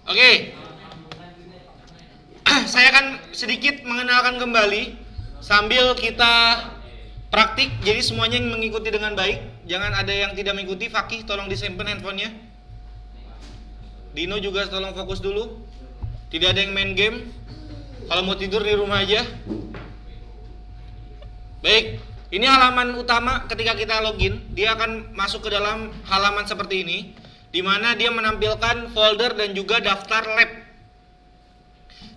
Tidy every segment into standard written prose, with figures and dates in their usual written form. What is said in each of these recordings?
Oke. Saya akan sedikit mengenalkan kembali sambil kita praktik, jadi semuanya yang mengikuti dengan baik. Jangan ada yang tidak mengikuti. Fakih tolong disimpan handphonenya. Dino juga tolong fokus dulu. Tidak ada yang main game. Kalau mau tidur di rumah aja. Baik, ini halaman utama ketika kita login. Dia akan masuk ke dalam halaman seperti ini, di mana dia menampilkan folder dan juga daftar lab.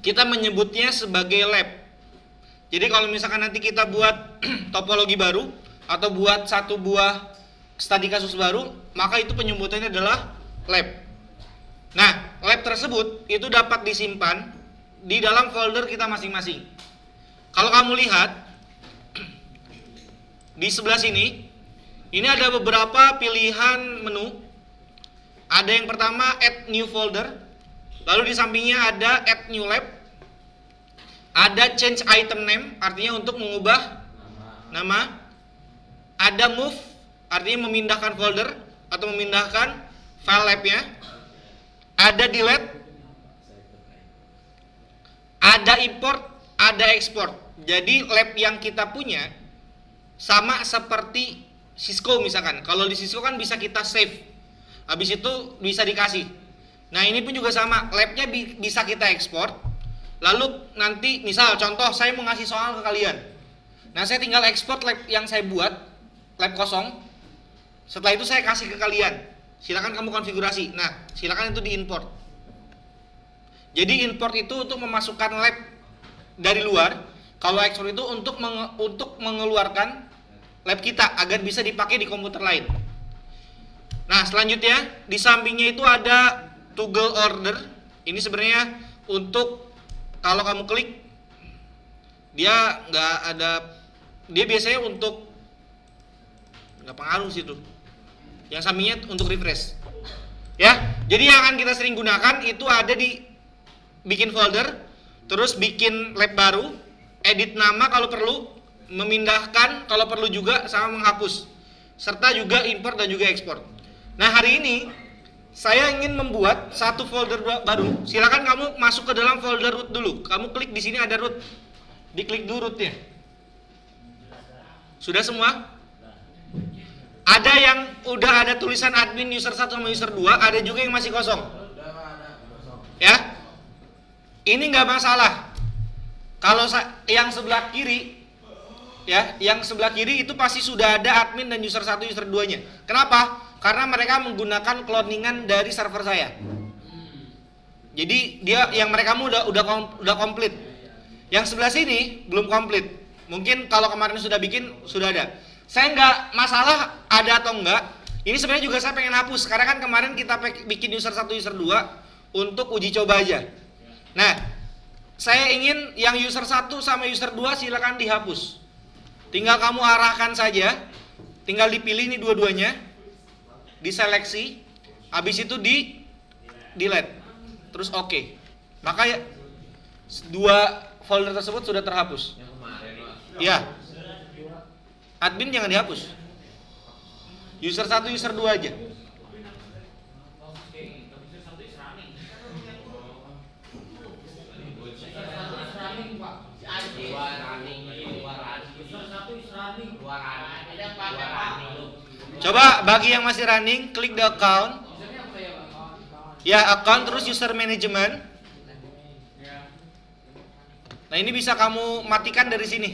Kita menyebutnya sebagai lab. Jadi kalau misalkan nanti kita buat topologi baru atau buat satu buah studi kasus baru, maka itu penyebutannya adalah lab. Nah, lab tersebut itu dapat disimpan di dalam folder kita masing-masing. Kalau kamu lihat di sebelah sini, ini ada beberapa pilihan menu. Ada yang pertama add new folder, lalu di sampingnya ada add new lab. Ada change item name, artinya untuk mengubah nama. Ada move, artinya memindahkan folder atau memindahkan file labnya. Ada delete, ada import, ada export. Jadi lab yang kita punya sama seperti Cisco misalkan. Kalau di Cisco kan bisa kita save, habis itu bisa dikasih. Nah ini pun juga sama, labnya bisa kita ekspor. Lalu nanti misal contoh saya mau ngasih soal ke kalian. Nah saya tinggal ekspor lab yang saya buat, lab kosong. Setelah itu saya kasih ke kalian. Silakan kamu konfigurasi. Nah silakan itu diimport. Jadi import itu untuk memasukkan lab dari luar. Kalau ekspor itu untuk mengeluarkan lab kita agar bisa dipakai di komputer lain. Nah selanjutnya di sampingnya itu ada toggle order. Ini sebenarnya untuk kalau kamu klik, dia nggak ada, dia biasanya untuk nggak pengaruh situ. Yang sampingnya untuk refresh. Ya, jadi yang akan kita sering gunakan itu ada di bikin folder, terus bikin lab baru, edit nama kalau perlu, memindahkan kalau perlu juga, sama menghapus, serta juga import dan juga ekspor. Nah hari ini saya ingin membuat satu folder baru. Silakan kamu masuk ke dalam folder root dulu. Kamu klik di sini ada root. Diklik dulu rootnya. Sudah semua? Ada yang udah ada tulisan admin user 1 sama user 2, ada juga yang masih kosong. Ya. Ini nggak masalah. Kalau yang sebelah kiri, ya, yang sebelah kiri itu pasti sudah ada admin dan user 1, user 2-nya. Kenapa? Karena mereka menggunakan cloningan dari server saya. Jadi dia yang mereka udah komplit. Yang sebelah sini belum komplit. Mungkin kalau kemarin sudah bikin sudah ada. Saya nggak masalah ada atau enggak. Ini sebenarnya juga saya pengen hapus karena kan kemarin kita bikin user 1, user 2 untuk uji coba aja. Nah, saya ingin yang user 1 sama user 2 silakan dihapus. Tinggal kamu arahkan saja. Tinggal dipilih nih dua-duanya. Diseleksi, habis itu di delete, terus oke. Maka ya, dua folder tersebut sudah terhapus. Ya, admin jangan dihapus. User 1, user 2 aja. Coba bagi yang masih running, klik the account. Ya, account terus user management. Nah, ini bisa kamu matikan dari sini.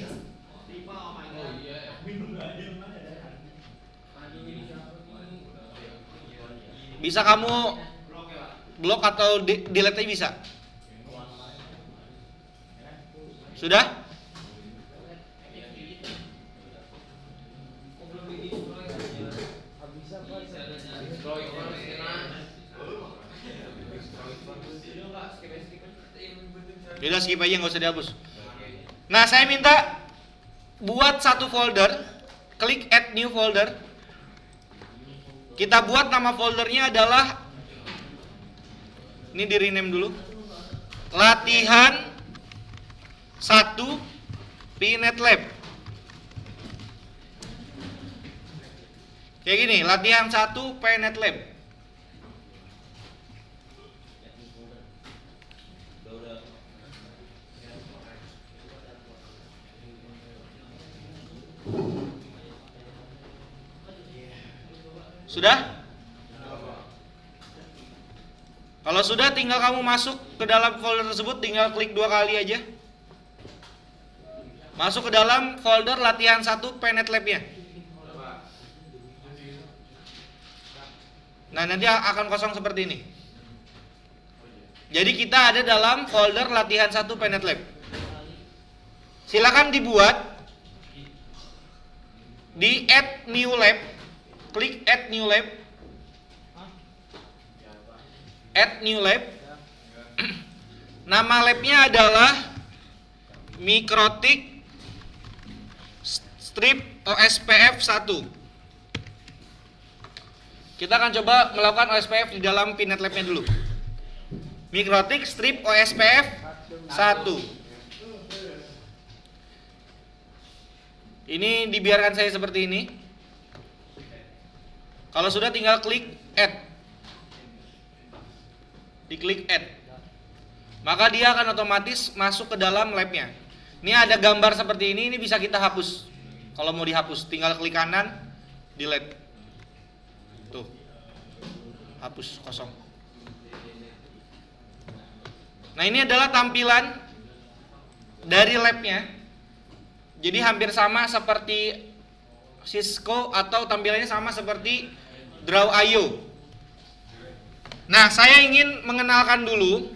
Bisa kamu blok atau delete bisa. Sudah? Udah skip aja, nggak usah dihapus. Nah saya minta buat satu folder, klik add new folder. Kita buat nama foldernya adalah, ini di rename dulu, latihan 1 PNet Lab. Kayak gini, latihan 1 PNet Lab. Sudah? Kalau sudah, tinggal kamu masuk ke dalam folder tersebut, tinggal klik 2 kali aja. Masuk ke dalam folder latihan 1 Pnet Lab-nya. Nah, nanti akan kosong seperti ini. Jadi kita ada dalam folder latihan 1 Pnet Lab. Silakan dibuat di add new lab, klik add new lab. Add new lab. Nama labnya adalah Mikrotik Strip OSPF 1. Kita akan coba melakukan OSPF di dalam Pnet Lab-nya dulu. Mikrotik Strip OSPF 1. Ini dibiarkan saya seperti ini. Kalau sudah, tinggal klik add. Diklik add, maka dia akan otomatis masuk ke dalam labnya. Ini ada gambar seperti ini bisa kita hapus. Kalau mau dihapus, tinggal klik kanan, delete. Tuh, hapus, kosong. Nah, ini adalah tampilan dari labnya. Jadi hampir sama seperti Cisco atau tampilannya sama seperti Draw.io. Nah, saya ingin mengenalkan dulu.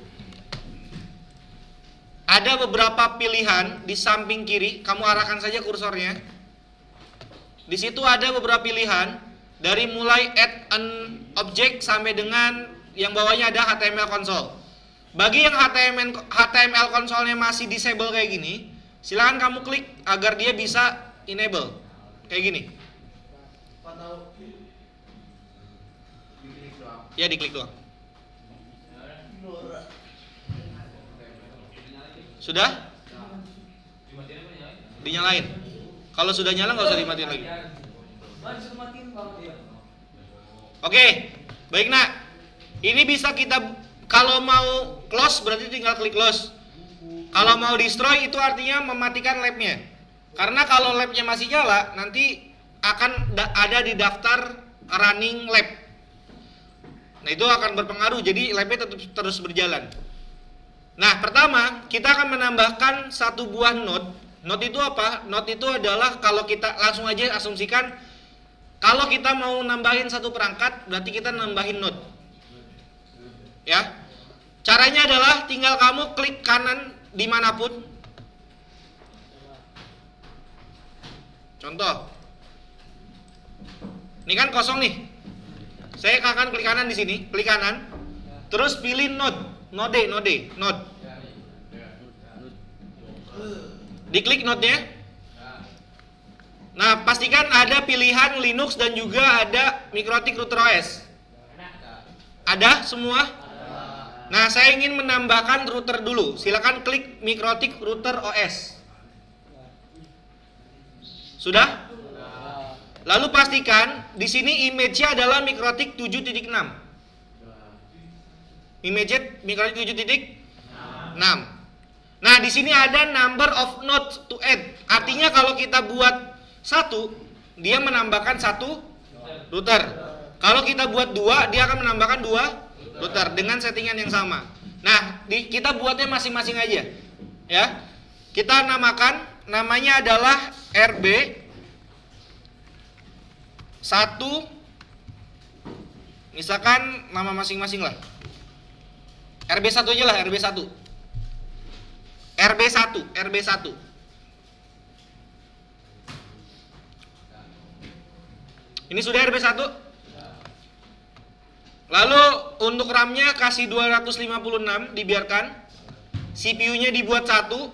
Ada beberapa pilihan di samping kiri, kamu arahkan saja kursornya. Di situ ada beberapa pilihan dari mulai add an object sampai dengan yang bawahnya ada HTML console. Bagi yang HTML console-nya masih disable kayak gini, silakan kamu klik agar dia bisa enable kayak gini. Ya, diklik doang. Sudah? Dinyalain. Kalau sudah nyala nggak usah dimatiin lagi. Oke, baik nak. Ini bisa kita, kalau mau close berarti tinggal klik close. Kalau mau destroy itu artinya mematikan labnya. Karena kalau labnya masih nyala, nanti akan ada di daftar running lab. Nah, itu akan berpengaruh, jadi labnya tetap terus berjalan. Nah, pertama kita akan menambahkan satu buah node. Node itu apa? Node itu adalah, kalau kita langsung aja asumsikan, kalau kita mau nambahin satu perangkat, berarti kita nambahin node. Ya, caranya adalah tinggal kamu klik kanan dimanapun. Contoh, ini kan kosong nih. Saya akan klik kanan di sini, klik kanan, terus pilih node. Diklik node-nya. Nah, pastikan ada pilihan Linux dan juga ada Mikrotik Router OS. Ada semua? Nah, saya ingin menambahkan router dulu. Silakan klik Mikrotik Router OS. Sudah? Lalu pastikan di sini image-nya adalah Mikrotik 7.6. Image Mikrotik 7.6. Nah, di sini ada number of nodes to add. Artinya kalau kita buat satu, dia menambahkan satu router. Kalau kita buat dua, dia akan menambahkan dua router dengan settingan yang sama. Nah, kita buatnya masing-masing aja. Ya. Kita namakan, namanya adalah RB 1, misalkan nama masing-masing lah. RB1 aja lah, RB1. Ini sudah RB1. Lalu untuk RAM-nya kasih 256, dibiarkan. CPU-nya dibuat 1.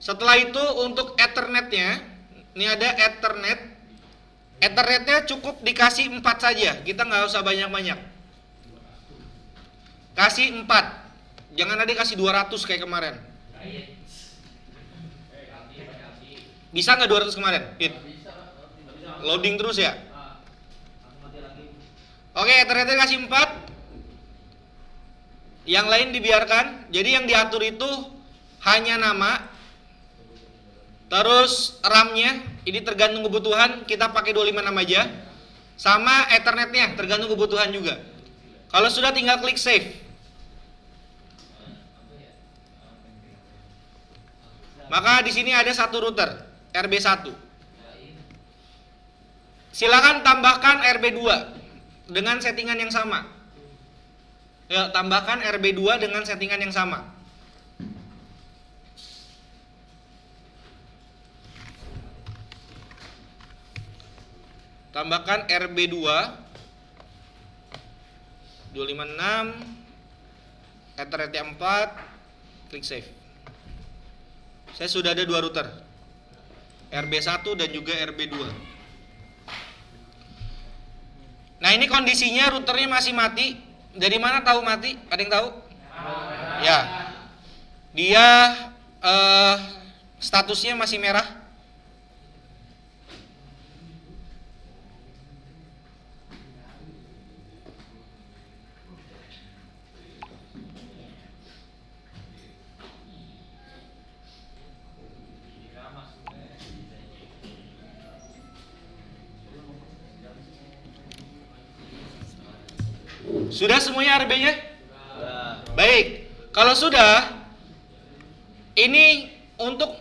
Setelah itu untuk Ethernet-nya, ini ada Ethernet. Ethernet-nya cukup dikasih 4 saja, kita nggak usah banyak-banyak. Kasih 4. Jangan ada kasih 200 kayak kemarin. Bisa nggak 200 kemarin? Loading terus ya? Oke, Ethernet-nya kasih 4. Yang lain dibiarkan. Jadi yang diatur itu hanya nama. Terus RAM-nya, ini tergantung kebutuhan, kita pakai 256 aja. sama Ethernetnya, tergantung kebutuhan juga. Kalau sudah tinggal klik save. Maka di sini ada satu router RB1. Silakan tambahkan RB2 dengan settingan yang sama. Ya, tambahkan RB2 dengan settingan yang sama. Tambahkan RB2 256 Ethernet 4, klik save. Saya sudah ada dua router, RB1 dan juga RB2. Nah, ini kondisinya routernya masih mati. Dari mana tahu mati? Ada yang tahu? Ya, dia statusnya masih merah. Sudah semuanya RB-nya? Baik. Kalau sudah, ini untuk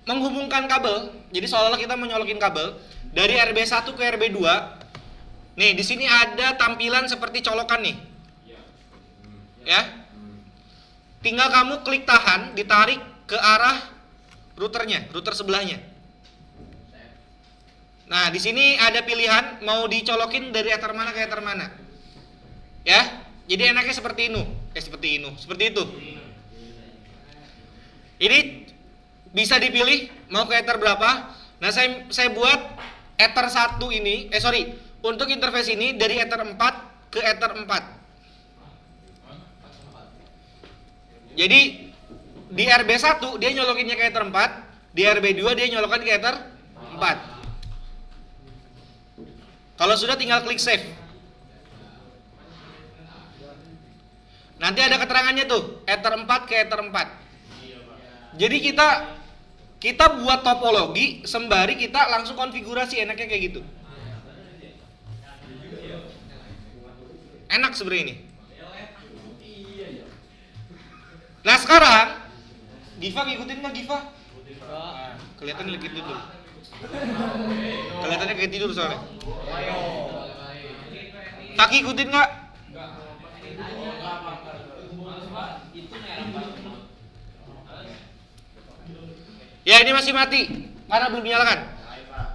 menghubungkan kabel. Jadi seolah-olah kita menyolokin kabel dari RB1 ke RB2. Nih, di sini ada tampilan seperti colokan nih. Ya. Tinggal kamu klik tahan, ditarik ke arah routernya, router sebelahnya. Nah, di sini ada pilihan mau dicolokin dari ether mana ke ether mana. Ya, jadi enaknya seperti itu. Seperti itu. Ini bisa dipilih mau ke ether berapa. Nah, saya buat ether 1 ini, untuk interface ini dari ether 4 ke ether 4. Jadi di RB1 dia nyolokinnya ke ether 4, di RB2 dia nyolokan ke ether 4. Kalau sudah tinggal klik save. Nanti ada keterangannya tuh, ether 4 ke ether 4. Jadi kita buat topologi sembari kita langsung konfigurasi, enaknya kayak gitu. Enak sebenarnya ini. Nah, sekarang Giva ngikutin nggak Giva? Kelihatan lagi tidur. Kelihatannya kayak tidur soalnya. Taki ikutin nggak? Ya, ini masih mati karena belum dinyalakan.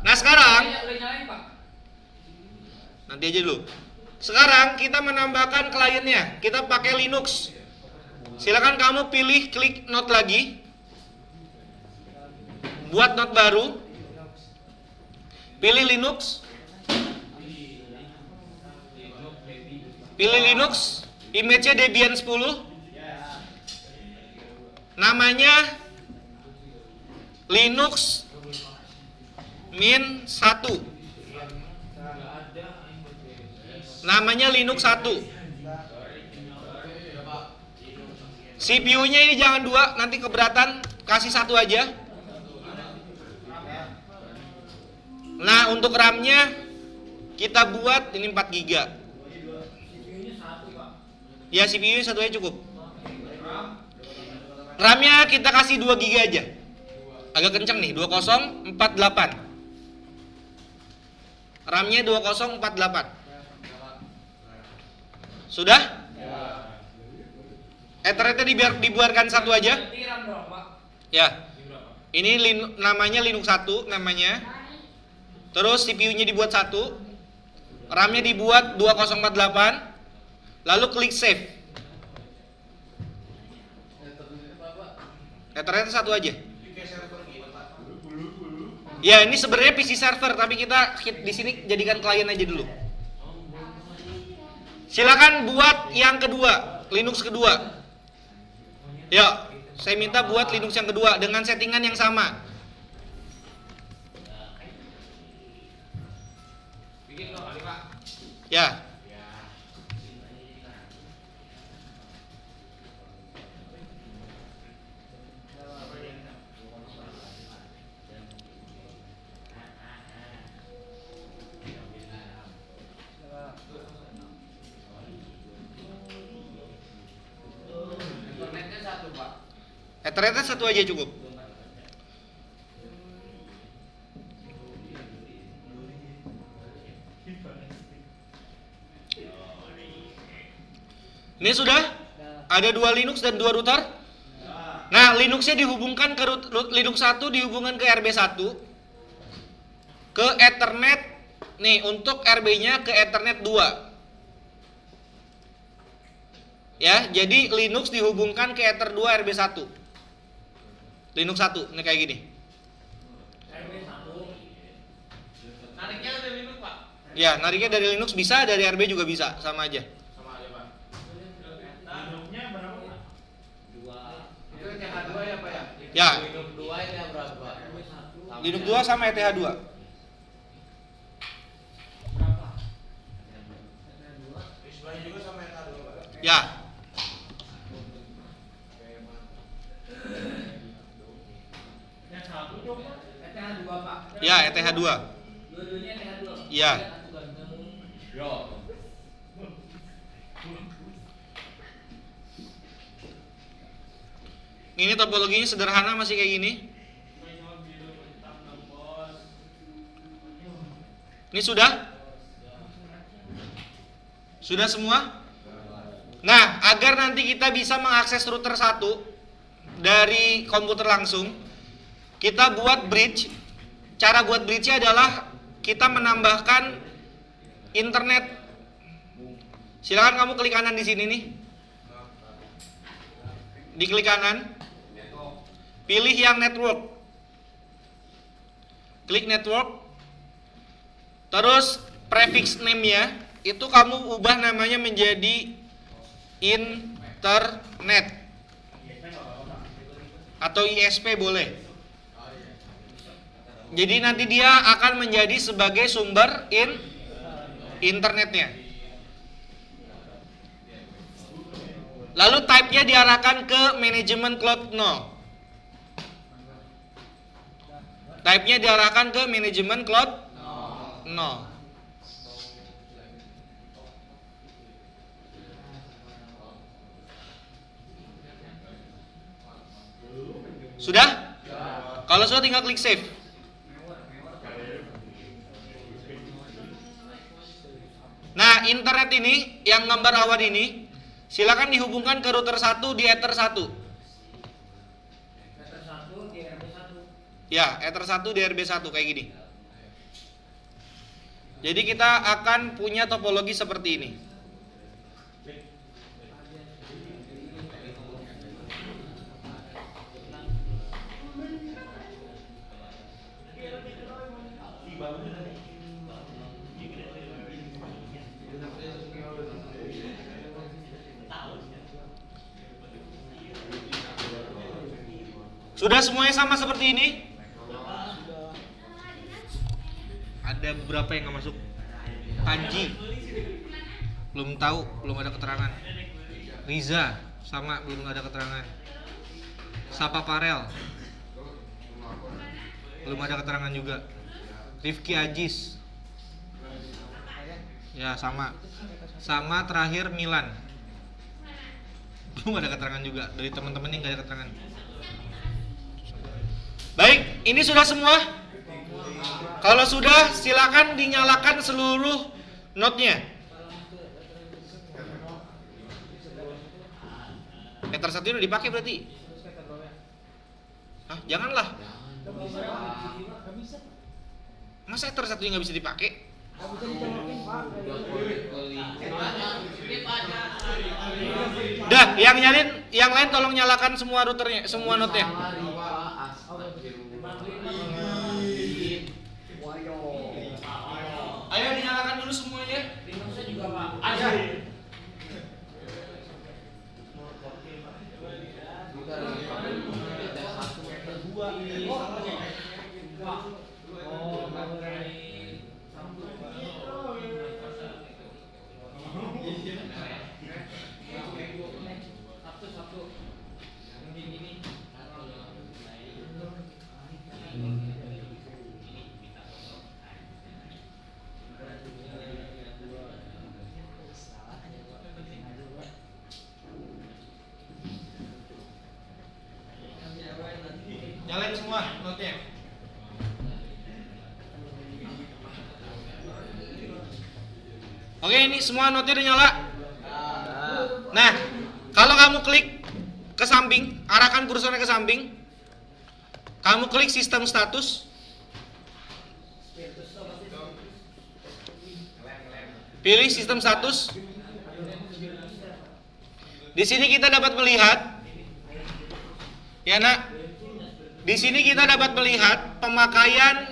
Nah, sekarang nanti aja dulu. Sekarang kita menambahkan kliennya. Kita pakai Linux. Silakan kamu pilih, klik node lagi. Buat node baru. Pilih Linux. Pilih Linux. Image-nya Debian 10. Namanya Linux Mint 1. Namanya Linux 1. CPU-nya ini jangan 2, nanti keberatan, kasih 1 aja. Nah, untuk RAM-nya kita buat ini 4 GB. Ya, CPU-nya 1 aja cukup. RAM-nya kita kasih 2 GB aja. Agak kenceng nih, 2048. RAM-nya 2048. Sudah? Ethernet-nya dibuarkan 1 aja. Ya. Ini namanya Linux 1 namanya. Terus CPU-nya dibuat 1. RAM-nya dibuat 2048. Lalu klik save. Ethernet 1 aja. Ya, ini sebenarnya PC server, tapi kita di sini jadikan klien aja dulu. Silakan buat yang kedua, Linux kedua. Yuk, saya minta buat Linux yang kedua dengan settingan yang sama. Ya. Ethernet satu aja cukup. Ini sudah? Ada 2 Linux dan 2 router? Nah, Linuxnya dihubungkan ke Linux 1 dihubungkan ke RB1 ke Ethernet. Nih, untuk RB-nya ke Ethernet 2. Ya, jadi Linux dihubungkan ke Ether 2 RB1. Linux 1, ini kayak gini. Nariknya dari Linux, Pak? Ya, nariknya dari Linux bisa, dari RB juga bisa, sama aja. Sama aja, Pak. Linux-nya berapa, Pak? 2. Itu ETH2 ya, Pak ya? Ya. Linux 2 itu yang berapa, Pak? Linux 2 sama ETH2. Berapa? Display juga sama ETH2, Pak? Ya. Yang satu coba ETH2, Pak. Ya, ETH2. Dua-duanya ETH2. Iya. Yo. Ini topologinya sederhana, masih kayak gini. Ini sudah? Sudah semua? Nah, agar nanti kita bisa mengakses router 1 dari komputer langsung, kita buat bridge. Cara buat bridge-nya adalah kita menambahkan internet. Silakan kamu klik kanan di sini nih. Diklik kanan. Pilih yang network. Klik network. Terus prefix name-nya itu kamu ubah namanya menjadi internet atau ISP boleh. Jadi nanti dia akan menjadi sebagai sumber internetnya. Lalu type-nya diarahkan ke manajemen cloud 0. Type-nya diarahkan ke manajemen cloud 0. Sudah? Kalau sudah tinggal klik save. Nah, internet ini yang gambar awan ini silakan dihubungkan ke router 1 di Ether 1. Ether 1 di RB1. Ya, Ether 1 di RB1 kayak gini. Jadi kita akan punya topologi seperti ini. Sudah semuanya sama seperti ini? Ada beberapa yang nggak masuk. Panji belum tahu, belum ada keterangan. Riza sama, belum ada keterangan. Sapa Parel belum ada keterangan juga. Rifki Ajis ya sama. Sama terakhir Milan belum ada keterangan juga. Dari teman-teman ini nggak ada keterangan. Baik, ini sudah semua. Kalau sudah, silakan dinyalakan seluruh node-nya. Ether 1 udah dipakai berarti? Hah, janganlah. Masa Ether 1 nggak bisa dipakai? Dah, yang nyalin, yang lain tolong nyalakan semua routernya, semua node-nya. Ayo dinyalakan dulu semuanya. Linuxnya juga, Pak. Aja. Nyalain semua notnya. Oke, ini semua notnya udah nyala. Nah, kalau kamu klik ke samping, arahkan kursornya ke samping. Kamu klik sistem status. Pilih sistem status. Di sini kita dapat melihat, ya nak, di sini kita dapat melihat pemakaian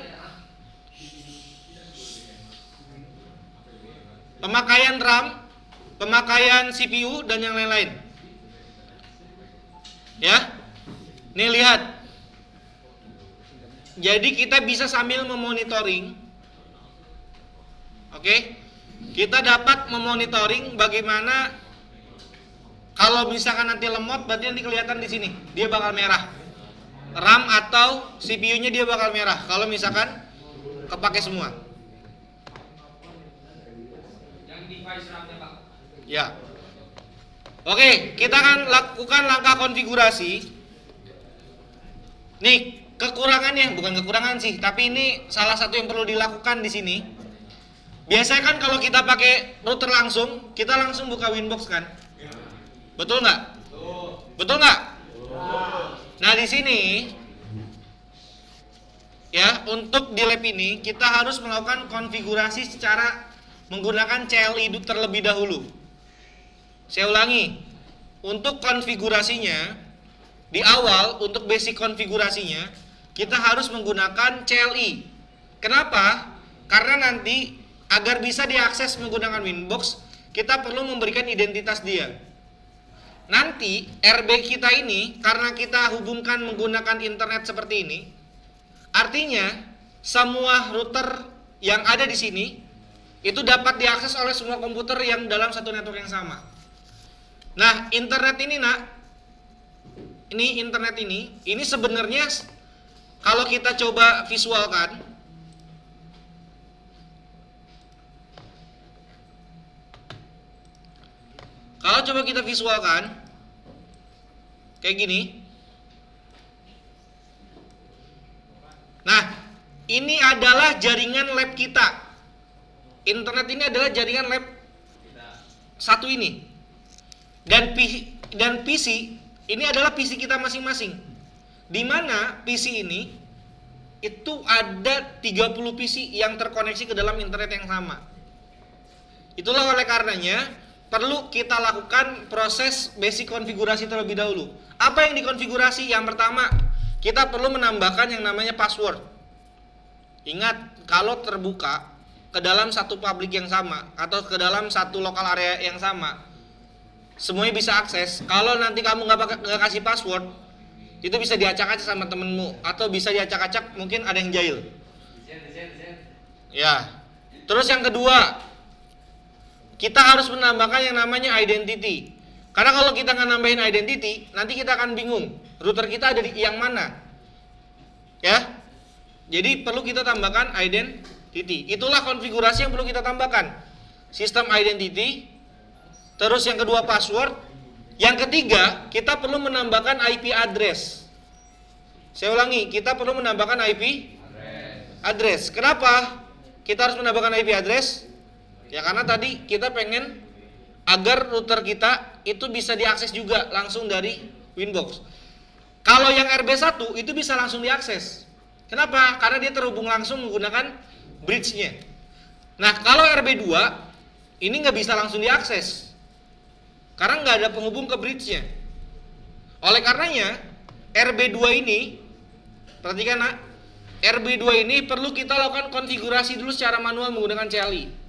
RAM, pemakaian CPU dan yang lain-lain. Ya, nih lihat. Jadi kita bisa sambil memonitoring. Oke, kita dapat memonitoring bagaimana. Kalau misalkan nanti lemot, berarti nanti kelihatan di sini, dia bakal merah. RAM atau CPU-nya dia bakal merah. Kalau misalkan kepake semua. Yang device RAM-nya Pak. Ya. Oke, kita akan lakukan langkah konfigurasi. Nih, kekurangannya, bukan kekurangan sih, tapi ini salah satu yang perlu dilakukan di sini. Biasanya kan kalau kita pakai router langsung, kita langsung buka Winbox kan? Betul nggak? Betul nggak? Nah di sini, ya untuk di lab ini kita harus melakukan konfigurasi secara menggunakan CLI terlebih dahulu. Saya ulangi, untuk konfigurasinya di awal untuk basic konfigurasinya kita harus menggunakan CLI. Kenapa? Karena nanti agar bisa diakses menggunakan Winbox kita perlu memberikan identitas dia. Nanti RB kita ini karena kita hubungkan menggunakan internet seperti ini, artinya semua router yang ada di sini itu dapat diakses oleh semua komputer yang dalam satu network yang sama. Nah, internet ini internet ini sebenarnya kalau kita coba visualkan, kayak gini. Nah, ini adalah jaringan lab kita. Internet ini adalah jaringan lab satu ini. Dan PC ini adalah PC kita masing-masing. Di mana PC ini itu ada 30 PC yang terkoneksi ke dalam internet yang sama. Itulah oleh karenanya perlu kita lakukan proses basic konfigurasi terlebih dahulu. Apa yang dikonfigurasi? Yang pertama, kita perlu menambahkan yang namanya password. Ingat, kalau terbuka ke dalam satu public yang sama atau ke dalam satu lokal area yang sama, semuanya bisa akses. Kalau nanti kamu nggak kasih password, itu bisa diacak-acak sama temenmu atau bisa diacak-acak, mungkin ada yang jahil. Ya. Terus yang kedua, kita harus menambahkan yang namanya identity. Karena kalau kita nggak nambahin identity, nanti kita akan bingung router kita ada di yang mana. Ya. Jadi perlu kita tambahkan identity. Itulah konfigurasi yang perlu kita tambahkan. Sistem identity. Terus yang kedua password. Yang ketiga, kita perlu menambahkan IP address. Saya ulangi, kita perlu menambahkan IP address. Kenapa kita harus menambahkan IP address? Ya karena tadi kita pengen agar router kita itu bisa diakses juga langsung dari Winbox. Kalau yang RB1 itu bisa langsung diakses. Kenapa? Karena dia terhubung langsung menggunakan bridge-nya. Nah, kalau RB2 ini nggak bisa langsung diakses. Karena nggak ada penghubung ke bridge-nya. Oleh karenanya, RB2 ini, perhatikan nak, RB2 ini perlu kita lakukan konfigurasi dulu secara manual menggunakan CLI.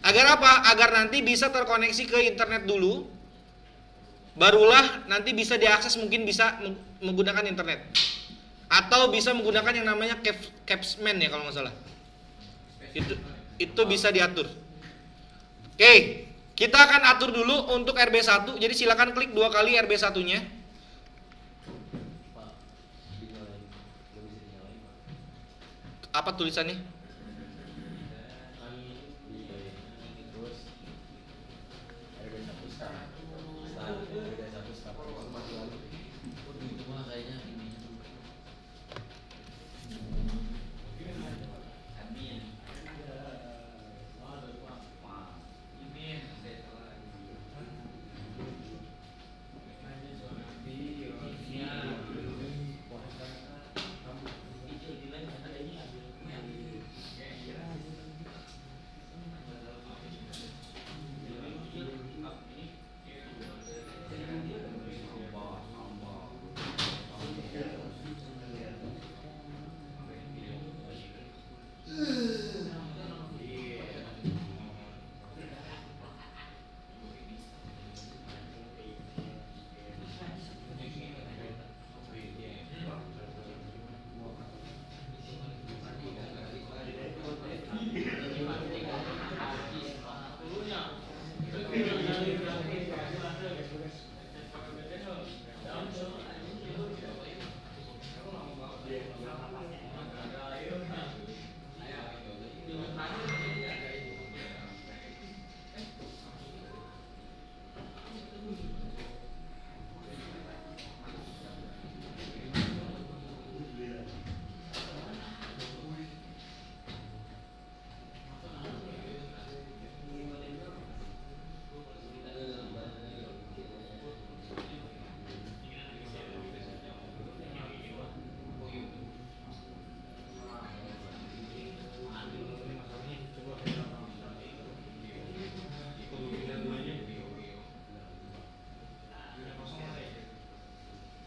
Agar apa? Agar nanti bisa terkoneksi ke internet dulu, barulah nanti bisa diakses, mungkin bisa menggunakan internet. Atau bisa menggunakan yang namanya capsman ya kalau nggak salah. Itu bisa diatur. Oke, kita akan atur dulu untuk RB1. Jadi silakan klik 2 kali RB1-nya. Apa tulisannya?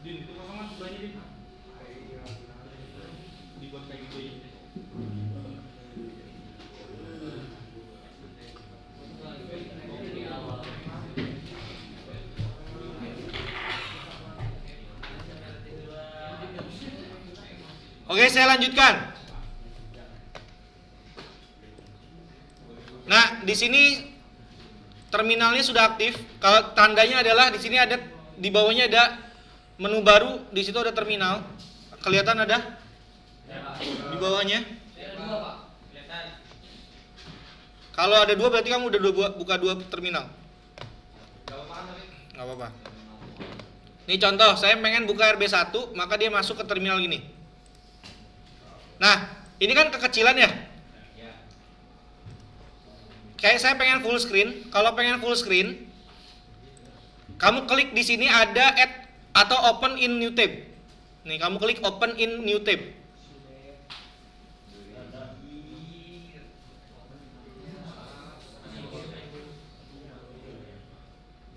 Din, itu kosongan sebelahnya, Din. Dibuat kayak gitu ya. Oke, saya lanjutkan. Nah, di sini terminalnya sudah aktif. Kalau tandanya adalah di sini ada di bawahnya ada menu baru, di situ ada terminal. Kelihatan ada? Di bawahnya. Kalau ada dua berarti kamu udah buka dua terminal. Nggak apa-apa. Ini contoh, saya pengen buka RB1, maka dia masuk ke terminal gini. Nah, ini kan kekecilan ya. Kayak saya pengen full screen. Kalau pengen full screen, kamu klik di sini ada add atau open in new tab. Nih, kamu klik open in new tab.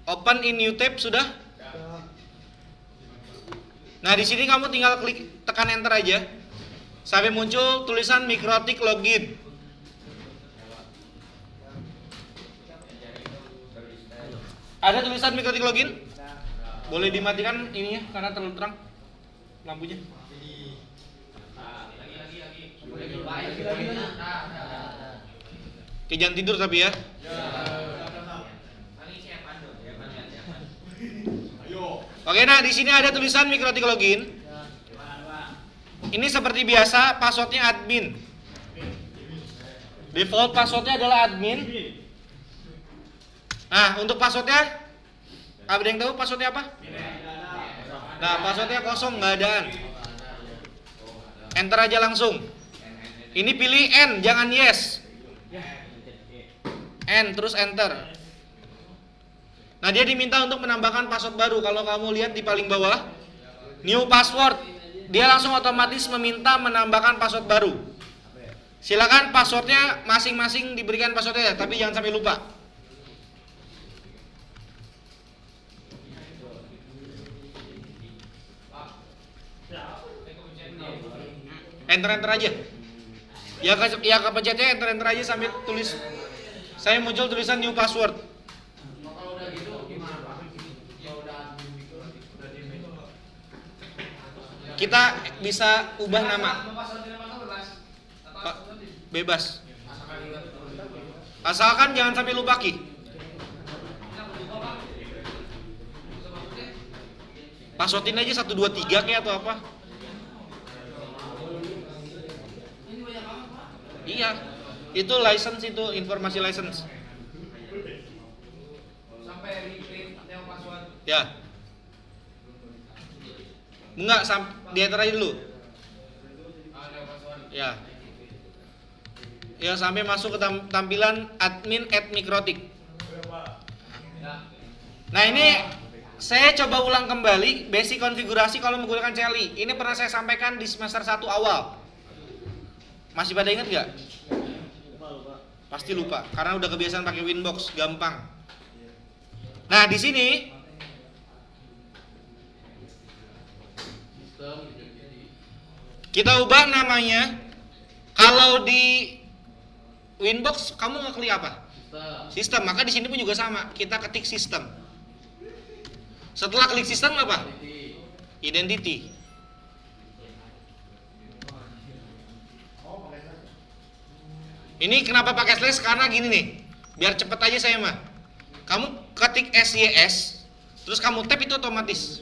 Open in new tab sudah? Nah, di sini kamu tinggal klik tekan enter aja. Sampai muncul tulisan Mikrotik login. Ada tulisan Mikrotik login? Boleh dimatikan ininya karena terlalu terang lampunya. Oke, jangan tidur tapi ya. Oke, nah di sini ada tulisan Mikrotik login. Ini seperti biasa passwordnya admin. Default passwordnya adalah admin. Nah, untuk passwordnya, ada yang tahu passwordnya apa? Nah, passwordnya kosong, nggak adaan. Enter aja langsung. Ini pilih N, jangan yes. N, terus enter. Nah, dia diminta untuk menambahkan password baru. Kalau kamu lihat di paling bawah, new password. Dia langsung otomatis meminta menambahkan password baru. Silakan passwordnya masing-masing diberikan passwordnya, tapi jangan sampai lupa. Enter aja. Ya kepencetnya enter aja sampai tulis. Saya muncul tulisan new password. Kita bisa ubah nama. Bebas. Asalkan jangan sampai lupa ki. Passwordin aja 123 kayak atau apa? Iya. Itu license, itu informasi license. Sampai reprint yang password. Ya. Enggak, di enter aja dulu. Ya. Ya, sampai masuk ke tampilan admin @mikrotik. Nah, ini saya coba ulang kembali basic konfigurasi kalau menggunakan CLI. Ini pernah saya sampaikan di semester 1 awal. Masih pada ingat nggak? Pasti lupa, karena udah kebiasaan pakai Winbox, gampang. Nah, di sini kita ubah namanya. Kalau di Winbox kamu ngeklik apa? Sistem. Maka di sini pun juga sama. Kita ketik sistem. Setelah klik sistem apa? Identity. Ini kenapa pakai slash? Karena gini nih. Biar cepet aja saya mah. Kamu ketik SYS, terus kamu tab itu otomatis.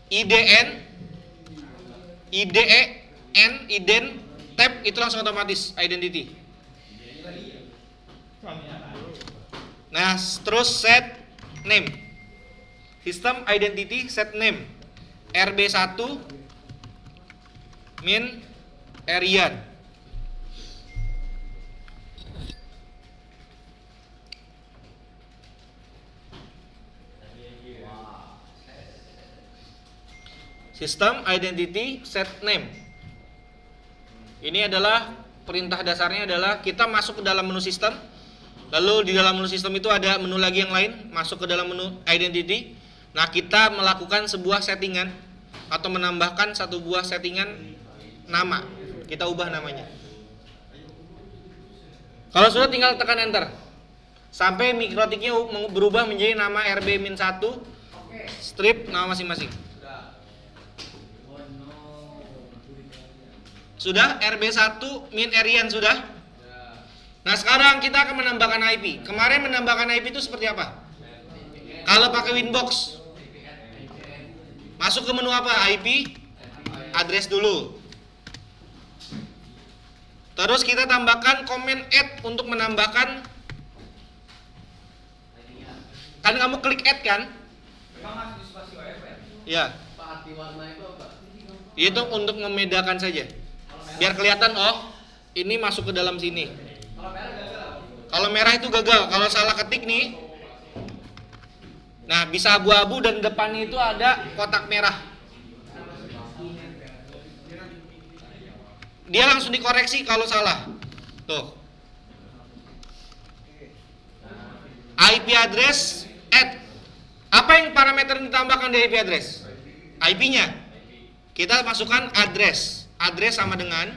IDN, IDEN, tab itu langsung otomatis identity. Nah, terus set name. System identity set name. RB1 min Erian. System identity set name. Ini adalah perintah dasarnya adalah kita masuk ke dalam menu sistem. Lalu di dalam menu sistem itu ada menu lagi yang lain, masuk ke dalam menu identity. Nah, kita melakukan sebuah settingan atau menambahkan satu buah settingan nama. Kita ubah namanya. Kalau sudah tinggal tekan enter. Sampai mikrotiknya berubah menjadi nama RB-1 strip nama masing-masing. Sudah RB1 min Arian sudah? Nah, sekarang kita akan menambahkan IP. Kemarin menambahkan IP itu seperti apa? Kalau pakai Winbox, masuk ke menu apa? IP address dulu. Terus kita tambahkan comment add untuk menambahkan. Kan kamu klik add kan? Ya. Itu untuk membedakan saja. Biar kelihatan, oh ini masuk ke dalam sini. Kalau merah itu gagal. Kalau salah ketik nih, nah bisa abu-abu dan depannya itu ada kotak merah. Dia langsung dikoreksi kalau salah. Tuh. IP address add. Apa yang parameter yang ditambahkan di IP address? IP-nya. Kita masukkan address. Address sama dengan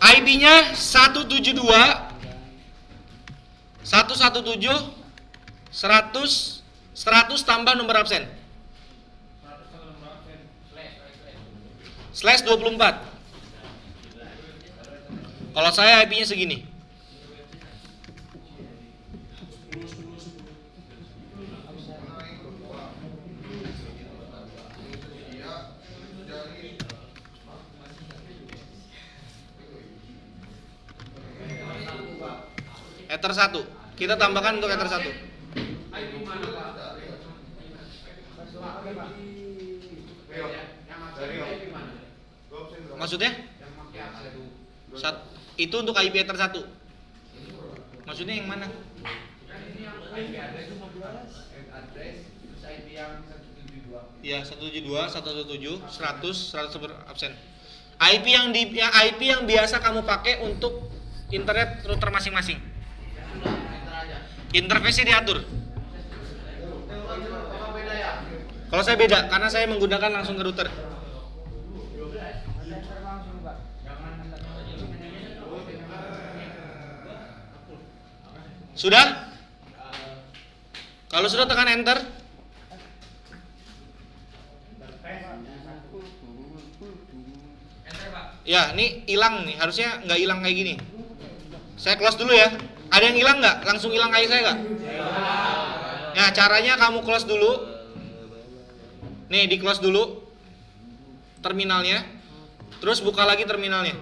IP-nya 172 117 100 tambah nomor absen slash 24. Kalau saya IP-nya segini. Ether 1. Kita tambahkan untuk Ether 1. Maksudnya? Itu untuk IP Ether 1. Maksudnya yang mana? Ya, 172, 117, 100 absen. IP yang biasa kamu pakai untuk internet router masing-masing. Interface diatur. Kalau saya beda, karena saya menggunakan langsung ke router. Sudah? Kalau sudah tekan enter. Ya, ini hilang nih. Harusnya nggak hilang kayak gini. Saya close dulu ya. Ada yang hilang nggak? Langsung hilang kayak saya nggak? Ya, caranya kamu close dulu. Nih, di close dulu terminalnya. Terus buka lagi terminalnya.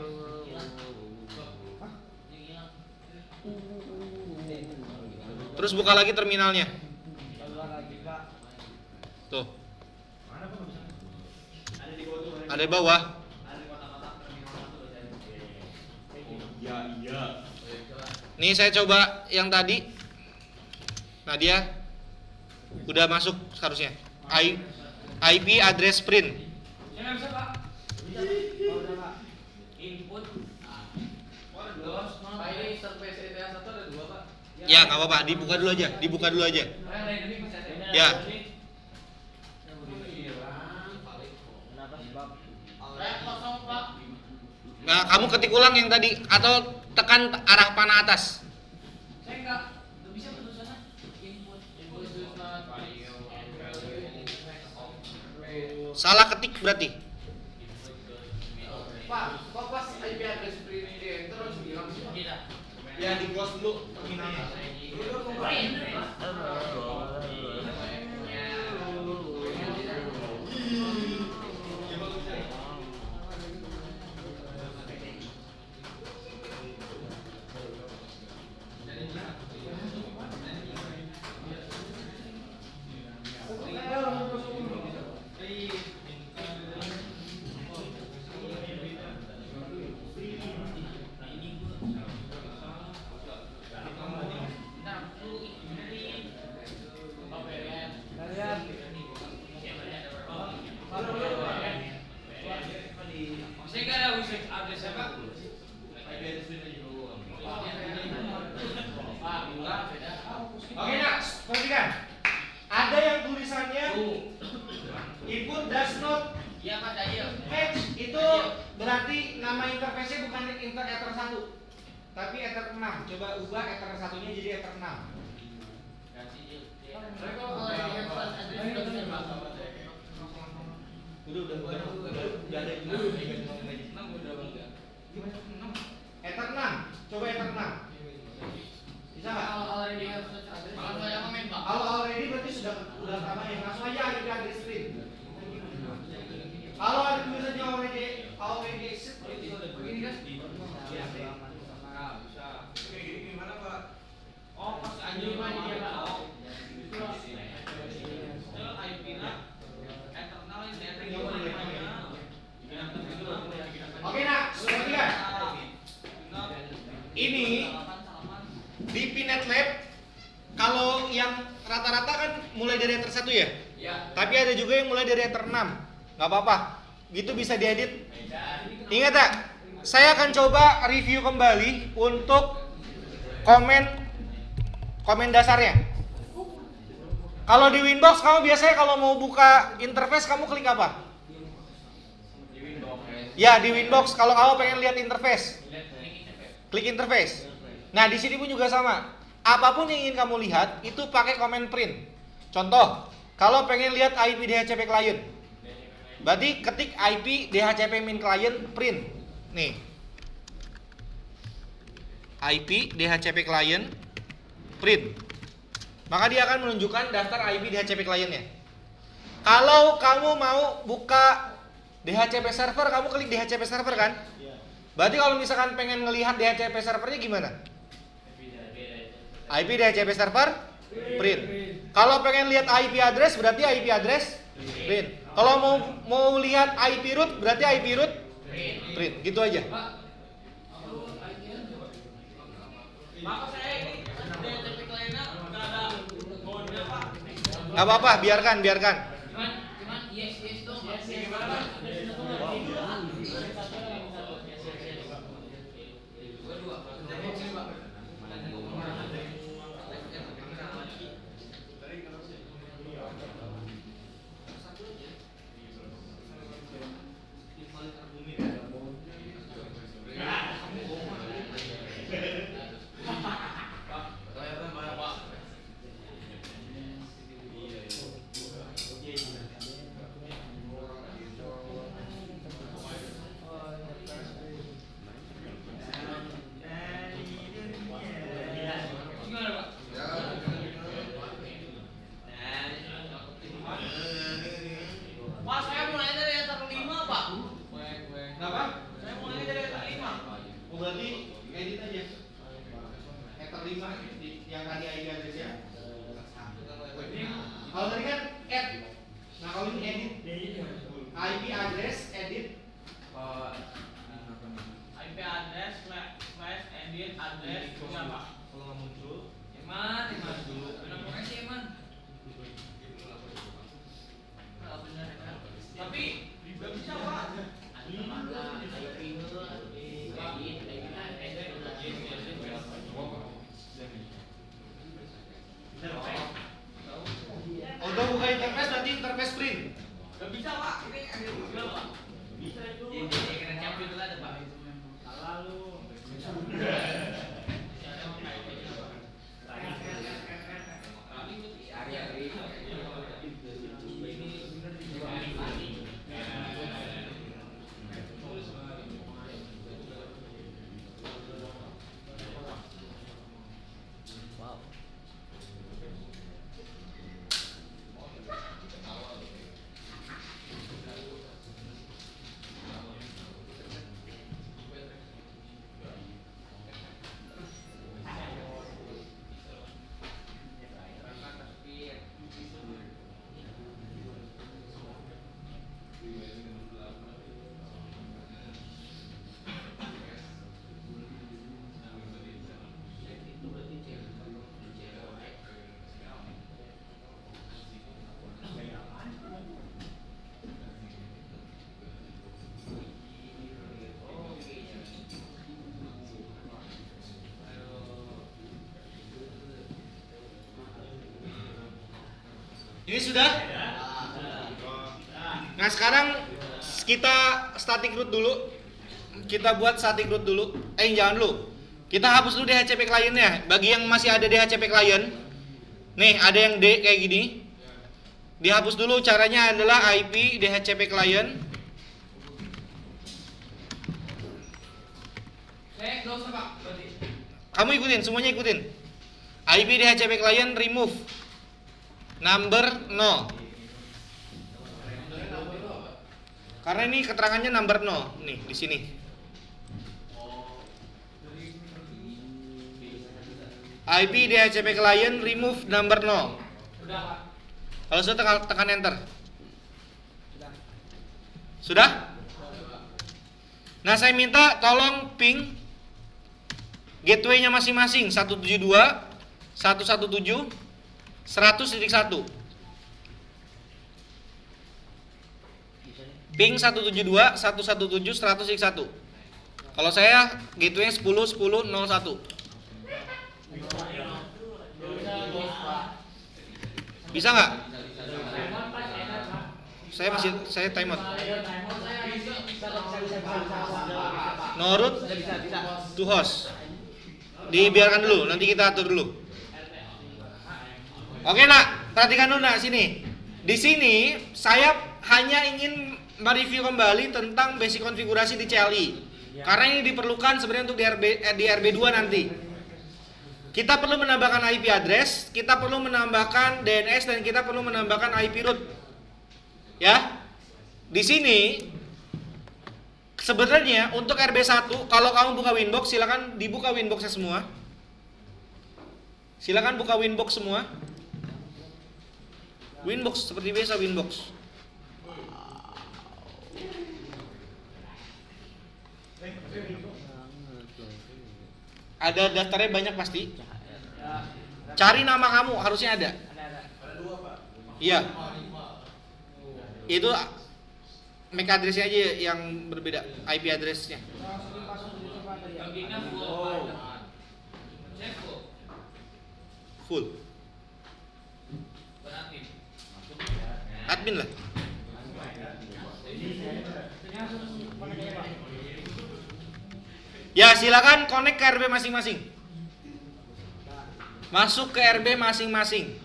Terus buka lagi terminalnya. Tuh. Ada di bawah. Nih saya coba yang tadi. Nah, dia udah masuk seharusnya. IP address print. Ya, nggak apa-apa, dibuka dulu aja. Ya. Nah, kamu ketik ulang yang tadi atau tekan arah panah atas. Saya nggak bisa tulisannya input. Salah ketik berarti. Pak, kok pas IP address print di enter harus bilang sih? Ya, di close dulu terminalnya. Saya nggak ada wishlist address apa? Oke, nak, perhatikan. Ada yang tulisannya input does not Iya Pak, Dayil. match. Itu berarti nama interface-nya bukan ether 1, tapi ether 6. Coba ubah ether 1-nya jadi ether 6. Udah ada ether 6. Coba ether 6. Bisa nggak? Kalau already berarti sudah tambahin. Langsung aja IP address print. Kalau ada tulisannya already exist begini kan? Iya. Gimana Pak? Oh, pas anjing mah dia Pak. Itu IP-nya eternal Oke, nak, perhatikan. Ini di Pinet Lab, kalau yang rata-rata kan mulai dari ether 1 ya? Iya. Tapi ada juga yang mulai dari ether 6. Nggak apa-apa, gitu bisa diedit. Ingat tak? Saya akan coba review kembali untuk komen dasarnya. Kalau di Winbox kamu biasanya kalau mau buka interface kamu klik apa? Ya, di Winbox kalau kamu pengen lihat interface, klik interface. Nah, di sini pun juga sama. Apapun yang ingin kamu lihat itu pakai komen print. Contoh, kalau pengen lihat IP DHCP client, berarti ketik IP DHCP min client print. Nih. IP DHCP client print. Maka dia akan menunjukkan daftar IP DHCP clientnya. Kalau kamu mau buka DHCP server, kamu klik DHCP server kan? Berarti kalau misalkan pengen ngelihat DHCP servernya gimana? IP DHCP server print. Kalau pengen lihat IP address berarti IP address print. Kalau mau lihat IP root berarti IP root print. Gitu aja. Gak apa-apa, biarkan. Cuman yes dong. Pak, saya mulai dari ether 5, Pak. Kenapa? Saya mulai dari ether 5. Oh, berarti edit aja. Ether 5 yang tadi IP address-nya. Kalau tadi kan add. Nah, kalau ini edit. IP address edit. IP address slash edit address punya Pak. Kalau nggak muncul, Iman dulu. Benar sih Iman. Benar. Tapi nggak bisa Pak. udah buka interface berarti interface print. Nggak bisa Pak. Ini ada juga Pak. Bisa itu. Ini kena capture dulu ada Pak. Lalu. Ini sudah? Nah sekarang kita static root dulu. Kita buat static root dulu. Jangan dulu. Kita hapus dulu DHCP kliennya. Bagi yang masih ada DHCP klien, nih ada yang D kayak gini. Dihapus dulu. Caranya adalah IP DHCP klien. Nggak usah Pak, berarti. Kamu ikutin, semuanya ikutin. IP DHCP klien remove number 0. Karena ini keterangannya number 0 nih di sini. IP DHCP klien remove number 0. Udah Pak. Kalau sudah tekan enter. Sudah? Nah, saya minta tolong ping gateway-nya masing-masing 172, 117, 100.1. Ping 172, 117, 100.1. Kalau saya gateway 10, 10, 01. Bisa nggak? Saya timeout. No root to host. Dibiarkan dulu, nanti kita atur dulu. Oke nak, perhatikan dulu nak sini. Di sini saya hanya ingin mereview kembali tentang basic konfigurasi di CLI. Karena ini diperlukan sebenarnya untuk di RB2 nanti. Kita perlu menambahkan IP address, kita perlu menambahkan DNS, dan kita perlu menambahkan IP root. Ya. Di sini sebenarnya untuk RB1 kalau kamu buka Winbox silakan dibuka Winbox-nya semua. Silakan buka Winbox semua. Winbox seperti biasa Winbox. Ada daftarnya banyak pasti. Cari nama kamu, harusnya ada. Iya. Itu MAC address-nya aja yang berbeda, IP address-nya. Full. Admin lah. Ya silakan connect ke RB masing-masing. Masuk ke RB masing-masing.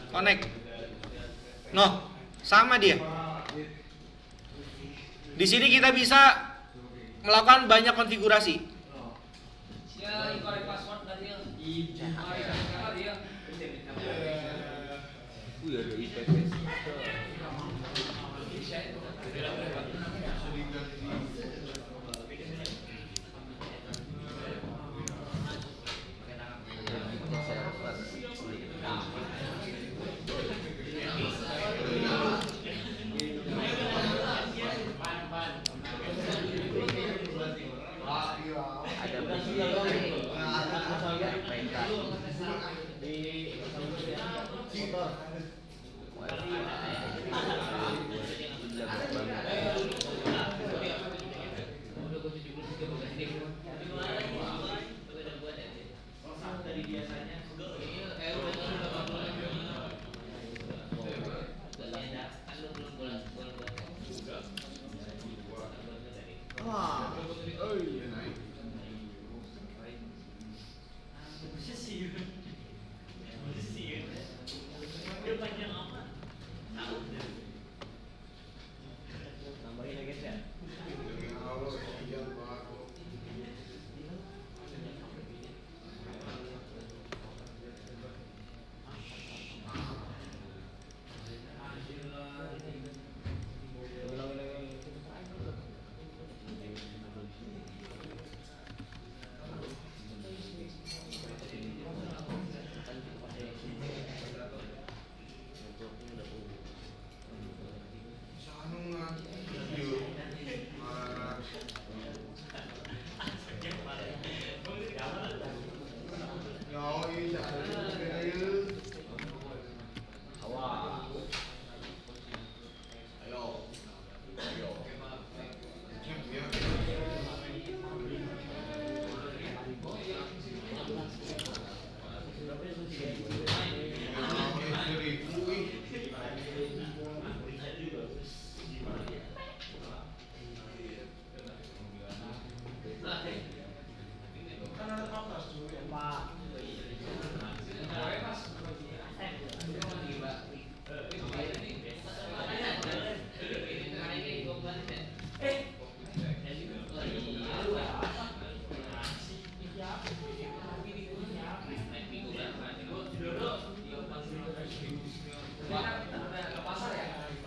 Connect. No, sama dia. Di sini kita bisa melakukan banyak konfigurasi. Ya, incorrect password tadi ya. Apa dia?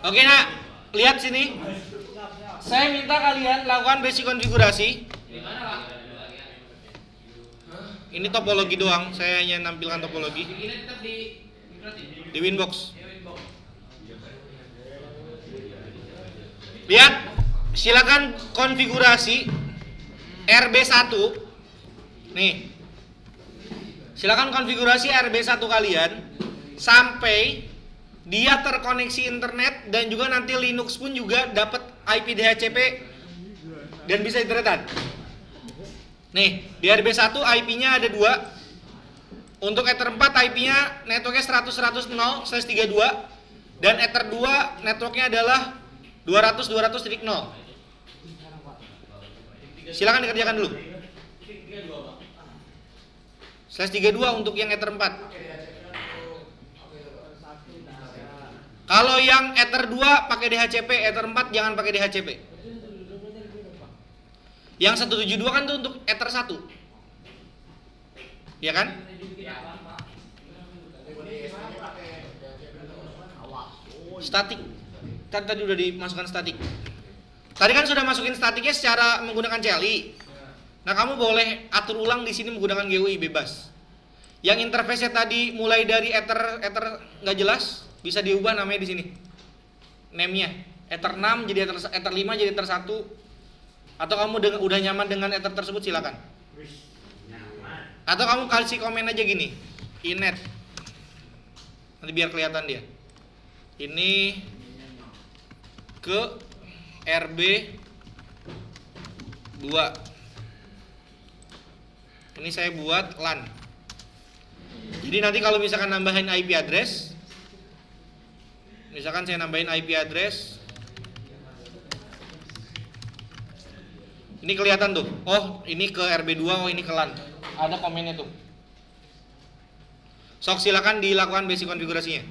Oke nak, lihat sini. Saya minta kalian lakukan basic konfigurasi. Ini topologi doang, saya hanya nampilkan topologi Bikinnya tetap di di Winbox. Lihat, silakan konfigurasi RB1. Nih. Silakan konfigurasi RB1 kalian sampai dia terkoneksi internet dan juga nanti Linux pun juga dapat IP DHCP dan bisa internetan. Nih, di RB1 IP-nya ada 2. Untuk Ether 4 IP-nya networknya 100.100.0/32 dan Ether 2 networknya adalah 200.200.0. Silakan dikerjakan dulu. /32 untuk yang Ether 4. Kalau yang Ether 2 pakai DHCP, Ether 4 jangan pakai DHCP. Yang 172 kan itu untuk Ether 1. Iya kan? Statik. Kan tadi udah dimasukkan statik. Tadi kan sudah masukin statiknya secara menggunakan CLI. Nah, kamu boleh atur ulang di sini menggunakan GUI bebas. Yang interface-nya tadi mulai dari Ether nggak jelas, bisa diubah namanya di sini. Name-nya Ether 6 jadi Ether 5 jadi Ether 1. Atau kamu udah nyaman dengan Ether tersebut silakan. Atau kamu kasih komen aja gini, inet. Nanti biar kelihatan dia. Ini ke RB2. Ini saya buat LAN. Jadi nanti kalau misalkan nambahin IP address, misalkan saya nambahin IP address, ini kelihatan tuh. Oh, ini ke RB2, oh ini ke LAN. Ada komennya tuh. Sok silakan dilakukan basic konfigurasinya.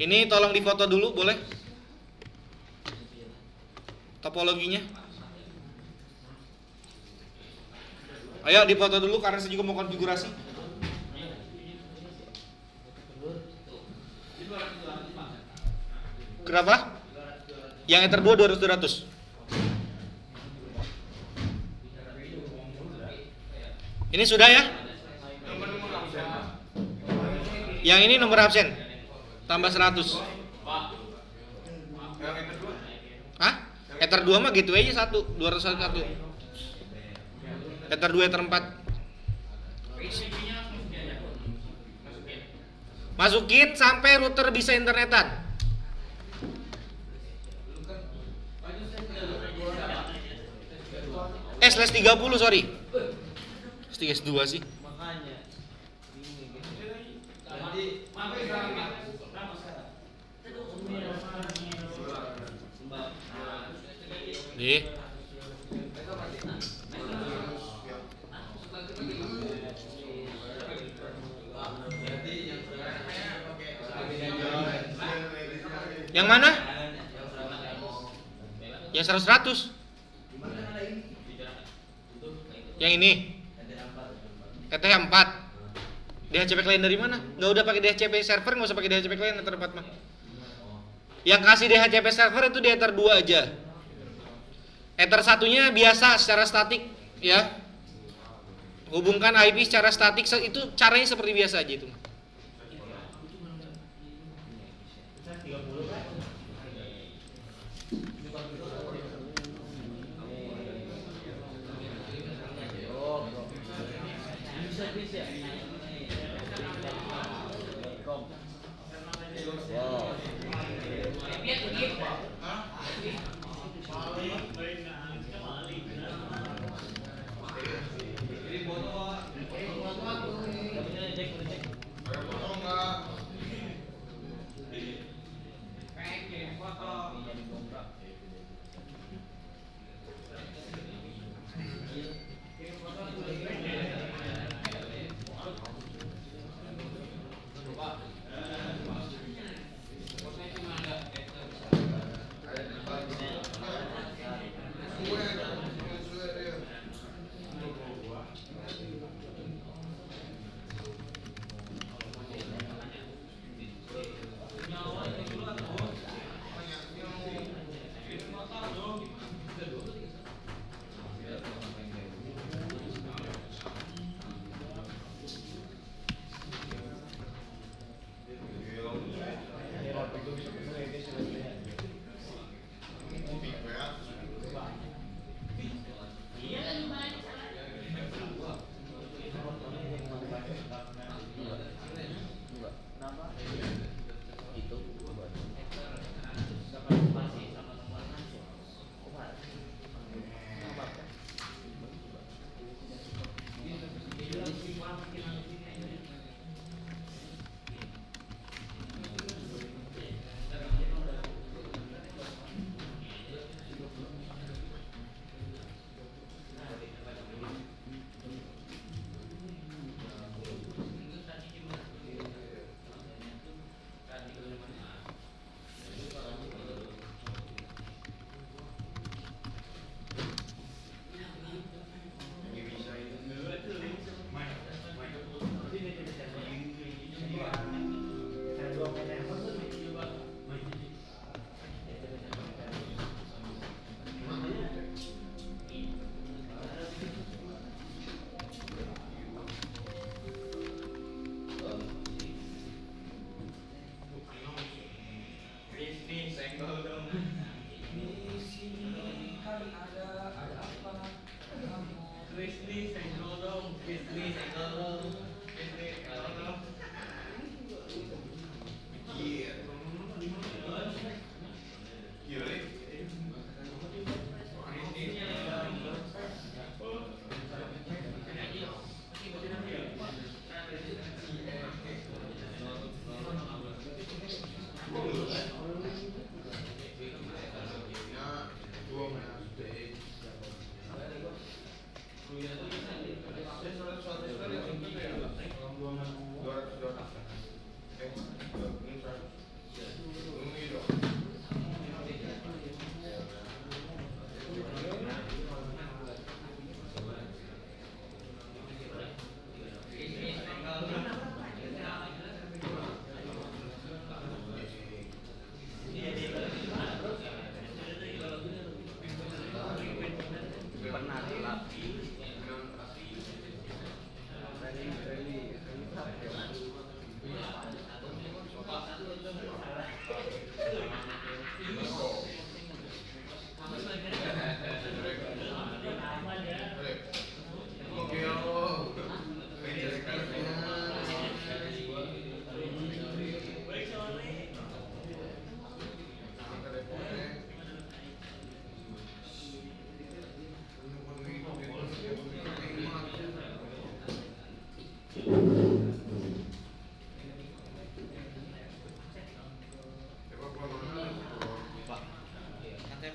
Ini tolong difoto dulu boleh? Topologinya. Ayo difoto dulu karena saya juga mau konfigurasi. Kenapa? Yang Ether 2 200. Ini sudah ya? Yang ini nomor absen. Tambah 100. Hah? Ether 2 mah gitu aja 201. Ether 2, Ether 4. Masukin sampai router bisa internetan. /30 sorry. /2 sih. Makanya Nih. Yang mana? Yang 100. Yang ini. ETH4. DHCP client dari mana? Nggak udah pakai DHCP server, nggak usah pakai DHCP client Ether 4 mah. Yang kasih DHCP server itu di Ether 2 aja. Ether satunya biasa secara statik ya. Hubungkan IP secara statik itu caranya seperti biasa aja itu.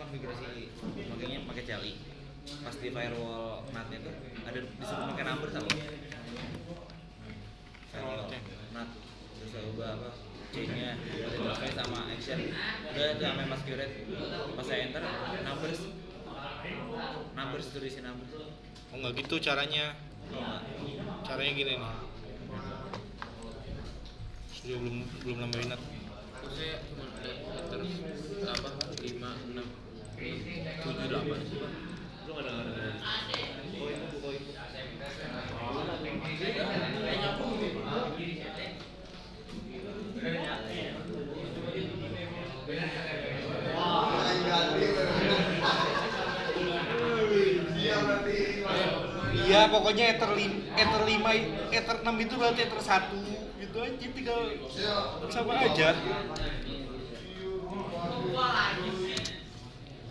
konfigurasi makanya pakai CLI. Pas di firewall NAT-nya tuh ada disuruh pakai number sama firewall NAT, terus saya ubah apa chain-nya, interface sama action, udah itu sampai masquerade. Pas saya enter numbers itu isi numbers. Oh nggak gitu caranya. Caranya gini nih. Sudah belum nambahin NAT. Saya cuma ada enter apa 5, 6, 7, 8 sih Pak. Lu nggak dengar? Iya pokoknya ether 5, ether 6 itu berarti ether 1 gitu aja, tinggal sama aja.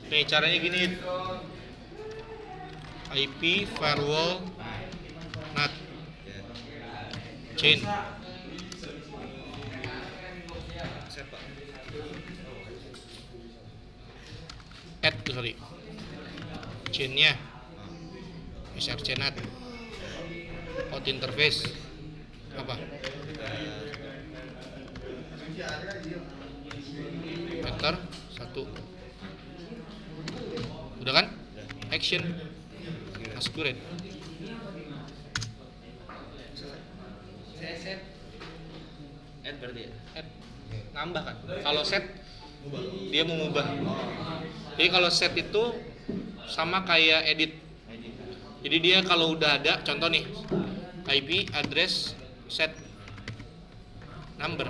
Nih caranya gini, IP firewall NAT chain Set Pak. add sorry chainnya src NAT out interface apa enter 1 udah kan action masquerade Saya set add berarti ya. add nambah kan kalau set dia mau mengubah Jadi kalau set itu sama kayak edit. Jadi dia kalau udah ada, contoh nih, IP address set number.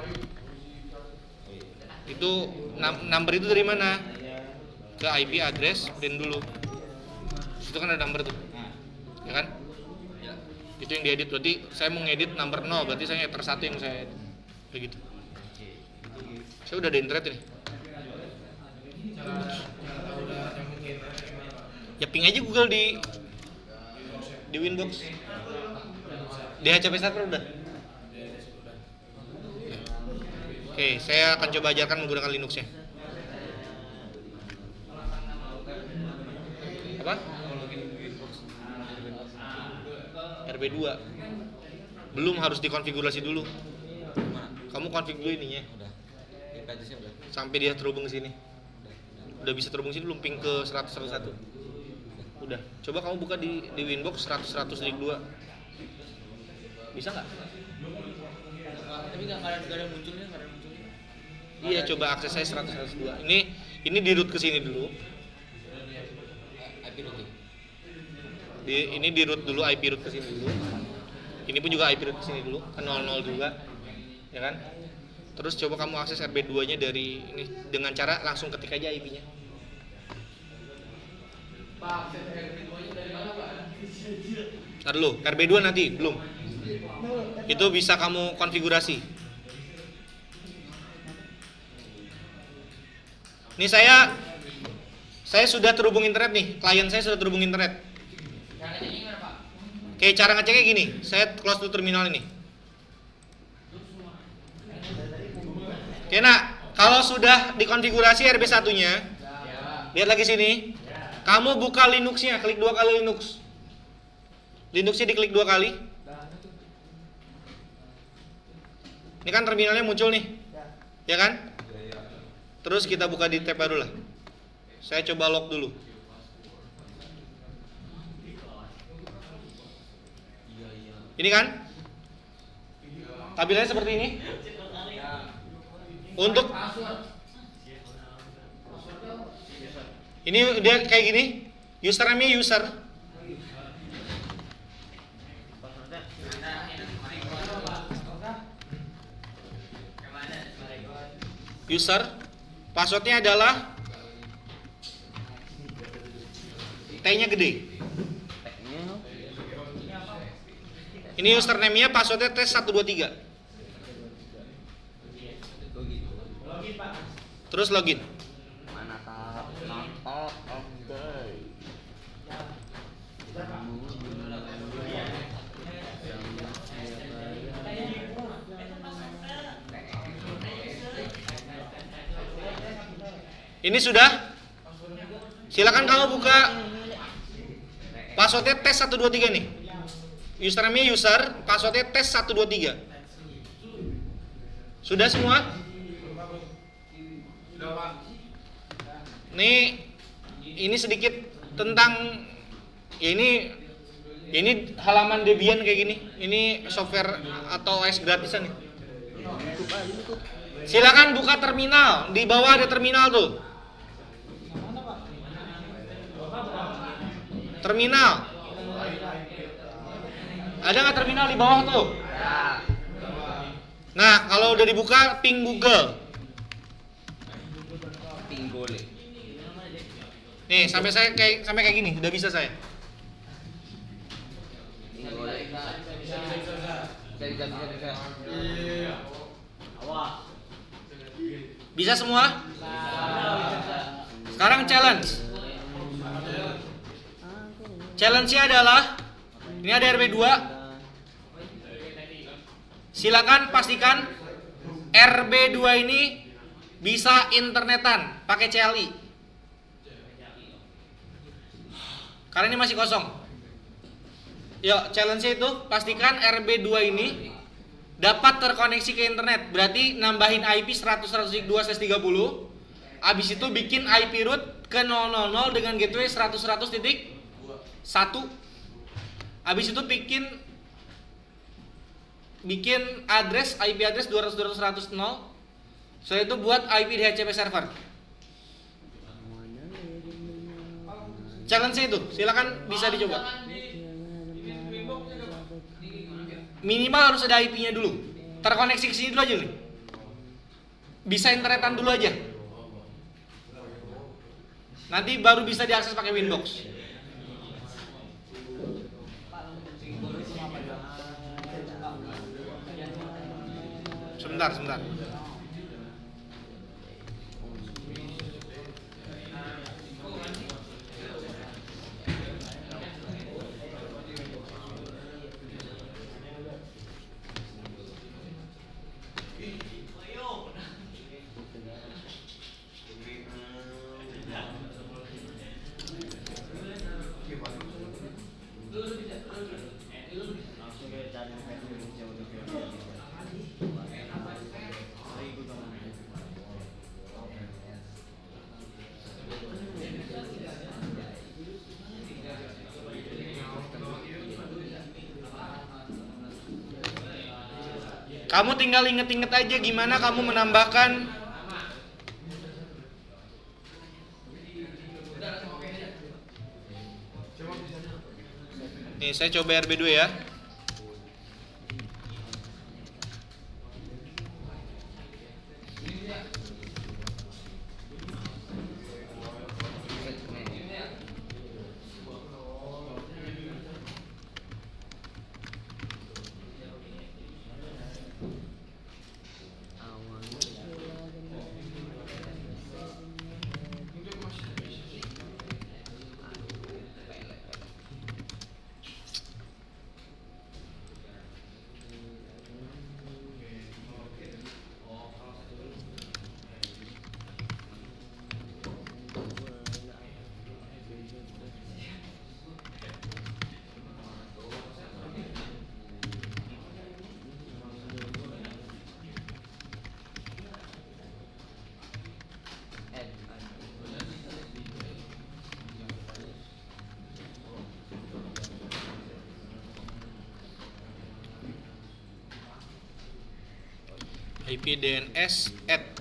Itu number itu dari mana? Ke IP address print dulu. Itu kan ada number tuh. Ya kan? Itu yang diedit. Berarti saya mau ngedit number 0, berarti saya enter 1 yang saya edit. Kayak gitu. Saya udah ada internet ini. Ya ping aja Google di Winbox. DHCP server udah. Oke, saya akan coba ajarkan menggunakan Linux-nya. Apa? RB2. Belum, harus dikonfigurasi dulu. Kamu konfig dulu ininya. Udah. IP address-nya udah. Sampai dia terhubung ke sini. Udah bisa terhubung sini belum, ping ke 100.101. Udah. Coba kamu buka di Winbox 100.100.2. Bisa nggak? Tapi nggak ada munculnya, nggak ada munculnya. Iya, coba akses saya 100.102. Ini di root ke sini dulu. IP root. Ini di root dulu, IP root ke sini dulu. Ini pun juga IP root ke sini dulu, ke 00 juga. Ya kan? Terus coba kamu akses RB2-nya dari ini dengan cara langsung ketik aja IP-nya. Pak, akses RB2-nya dari mana, Pak? Ntar dulu, RB2 nanti, belum. Itu bisa kamu konfigurasi. Ini saya sudah terhubung internet nih, klien saya sudah terhubung internet. Oke, cara ngeceknya gini, saya close dulu terminal ini. Oke, nah, kalau sudah dikonfigurasi RB1-nya, lihat lagi sini. Kamu buka Linux-nya, klik 2 kali Linux. Linux-nya diklik 2 kali. Ini kan terminalnya muncul nih. Ya kan? Terus kita buka di tab baru lah. Saya coba log dulu. Ini kan? Tampilannya seperti ini. Untuk ini dia kayak gini. Username-nya user. User. Passwordnya adalah T-nya gede. Ini username-nya, passwordnya tes123. Terus login. Mana tak? Oke. Ini sudah. Silakan kamu buka passwordnya tes123 nih. Username-nya user, passwordnya tes123. Sudah semua? Sudah, Pak. Ini sedikit tentang ya ini halaman Debian kayak gini. Ini software atau OS gratisan nih. Silakan buka terminal. Di bawah ada terminal tuh. Terminal. Ada nggak terminal di bawah tuh? Nah, kalau udah dibuka, ping Google. Ping boleh. Nih, sampai kayak gini, udah bisa saya. Ping boleh. Bisa. Bisa semua? Sekarang challenge. Challenge-nya adalah ini ada RB2. Silakan pastikan RB2 ini bisa internetan pakai CLI. Karena ini masih kosong. Yuk, challenge-nya itu pastikan RB2 ini dapat terkoneksi ke internet. Berarti nambahin IP 100.102/30. Habis itu bikin IP root ke 000 dengan gateway 100.100.1. Habis itu bikin address IP address 200.200.100. Setelah itu buat IP DHCP server. Challenge-nya itu, silakan bisa dicoba. Minimal harus ada IP-nya dulu. Terkoneksi ke sini dulu aja nih. Bisa internetan dulu aja. Nanti baru bisa diakses pakai Winbox. Sebentar. Kamu tinggal inget-inget aja gimana kamu menambahkan. Nih, saya coba RB2 ya. IP DNS add.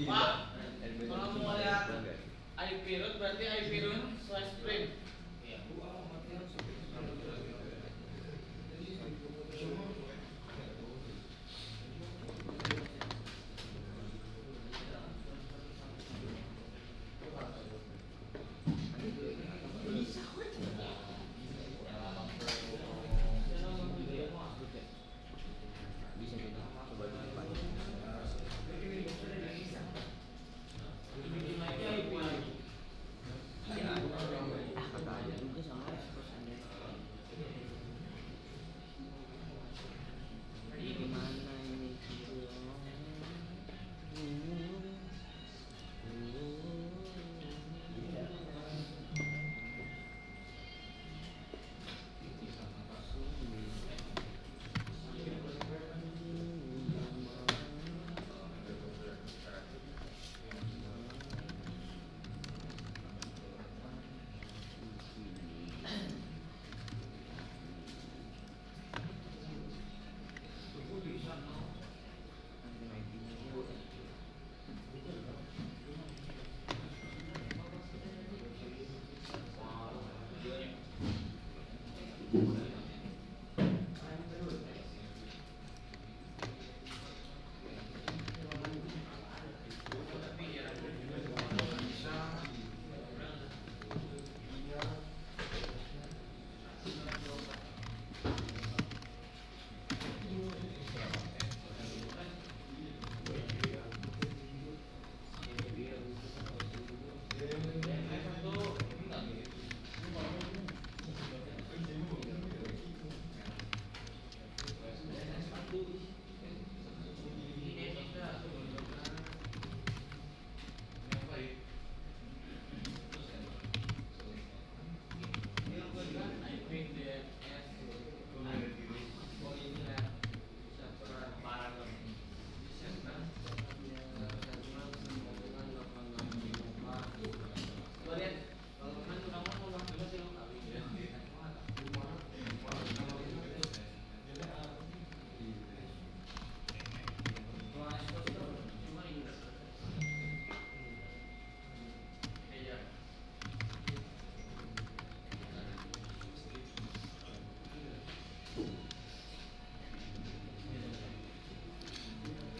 Pak, kalau mau lihat IP root berarti IP root/print.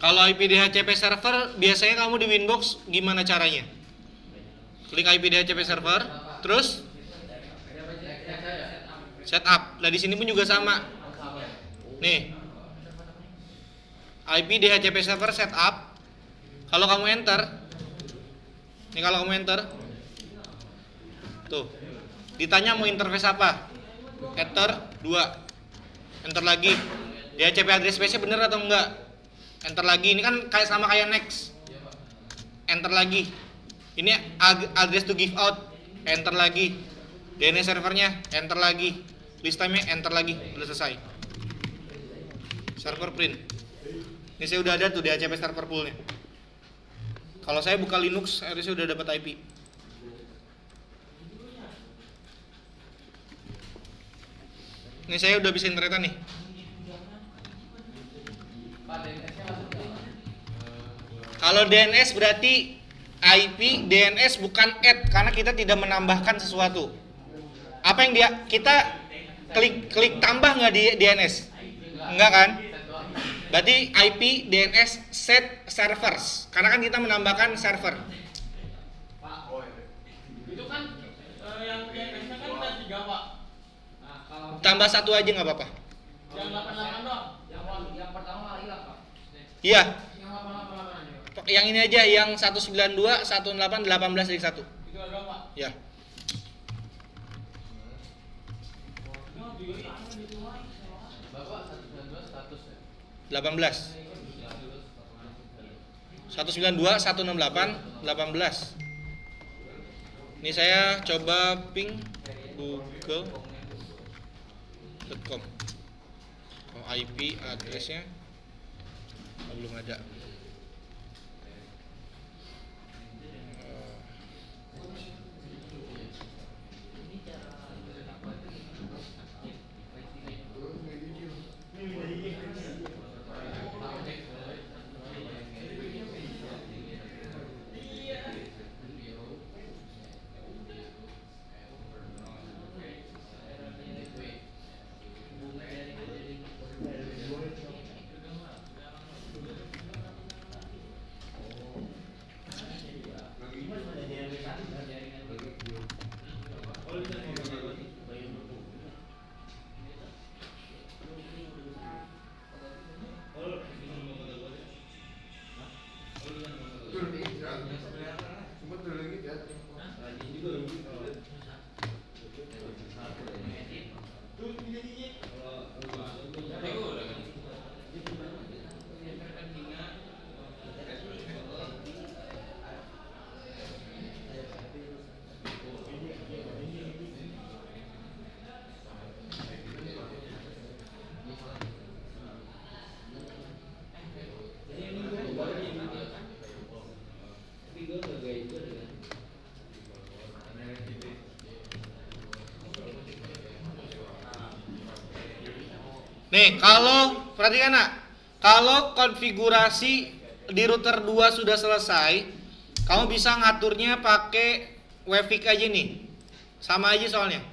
Kalau IP DHCP server biasanya kamu di Winbox gimana caranya? Klik IP DHCP server, terus setup. Nah di sini pun juga sama. Nih, IP DHCP server setup. Kalau kamu enter, nih kalau kamu enter, tuh, ditanya mau interface apa? Enter 2, enter lagi. DHCP address space-nya bener atau enggak? Enter lagi, ini kan kayak sama kayak next. Enter lagi. Ini address to give out. Enter lagi. DNS servernya, enter lagi. List time-nya, enter lagi. Udah selesai. Server print. Ini saya udah ada tuh DHCP server pool-nya. Kalau saya buka Linux, harusnya udah dapat IP. Ini saya udah bisa internetan nih. Kalau DNS berarti IP, DNS bukan add karena kita tidak menambahkan sesuatu. Apa yang kita klik tambah nggak di DNS? Enggak kan? Berarti IP, DNS, set servers karena kan kita menambahkan server. Itu kan yang DNS-nya kan ada 3, Pak. Nah, kalau Tambah satu aja nggak apa-apa. yang 88 doang. Yang pertama hilang, Pak. Iya. Yang 88 aja. Yang ini aja yang 192, 18, 18 dari 1. Itu ada, Pak. Ya. Bapak 192 status ya. 18. 192, 168, 18. Ini saya coba ping google.com. Oh, IP addressnya belum ada. Betul nih, betul lagi kan. Nih, kalau perhatikan nak, kalau konfigurasi di router 2 sudah selesai, kamu bisa ngaturnya pakai WiFi aja nih. Sama aja soalnya.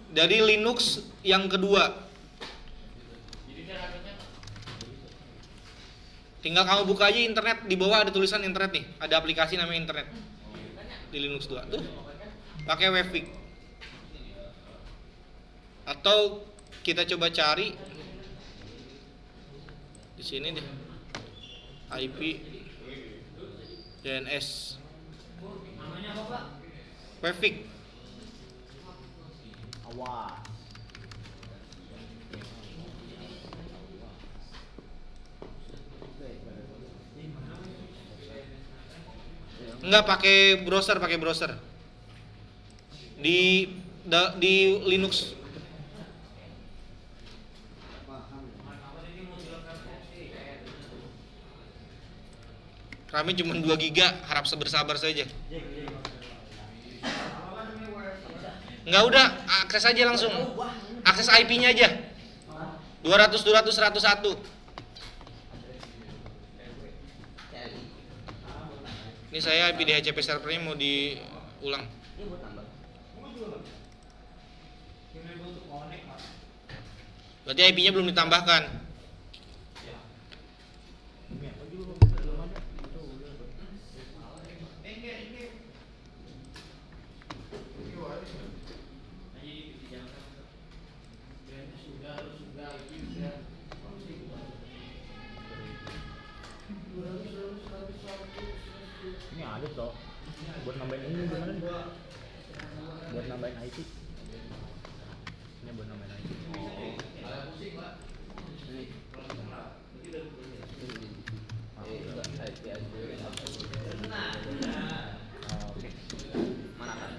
Dari Linux yang kedua. Tinggal kamu buka aja internet, di bawah ada tulisan internet nih, ada aplikasi namanya internet. Di Linux 2 tuh. Pakai WiFi. Atau kita coba cari di sini deh, IP DNS Namanya apa, Pak? WiFi. Awas. Enggak pakai browser. Di Linux. Kami cuma 2 giga, harap bersabar saja. Enggak, udah, akses aja langsung. Akses IP-nya aja. 200.200.101. Ini saya IP DHCP servernya mau diulang. Berarti IP-nya belum ditambahkan. Ini ada toh. Buat nambahin ini gimana nih? Buat nambahin IP. Ini buat nambahin IP. Oke. Mana kan?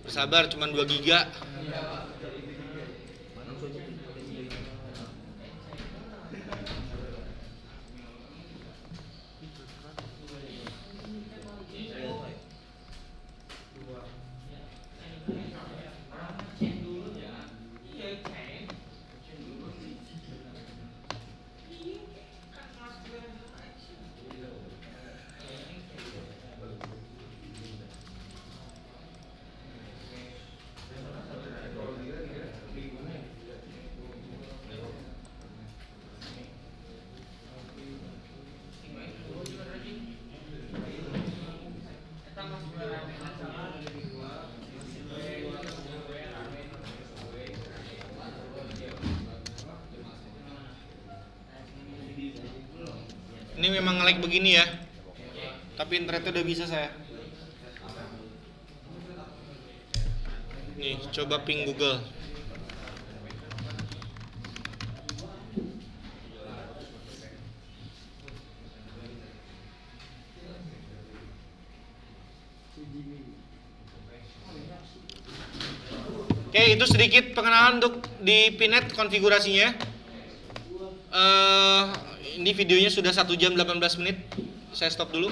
Bersabar, cuma 2 giga. Ini memang nge-lag begini ya. Tapi internetnya udah bisa saya. Nih, coba ping Google. Oke, itu sedikit pengenalan untuk di Pinet konfigurasinya. Ini videonya sudah 1 jam 18 menit. Saya stop dulu.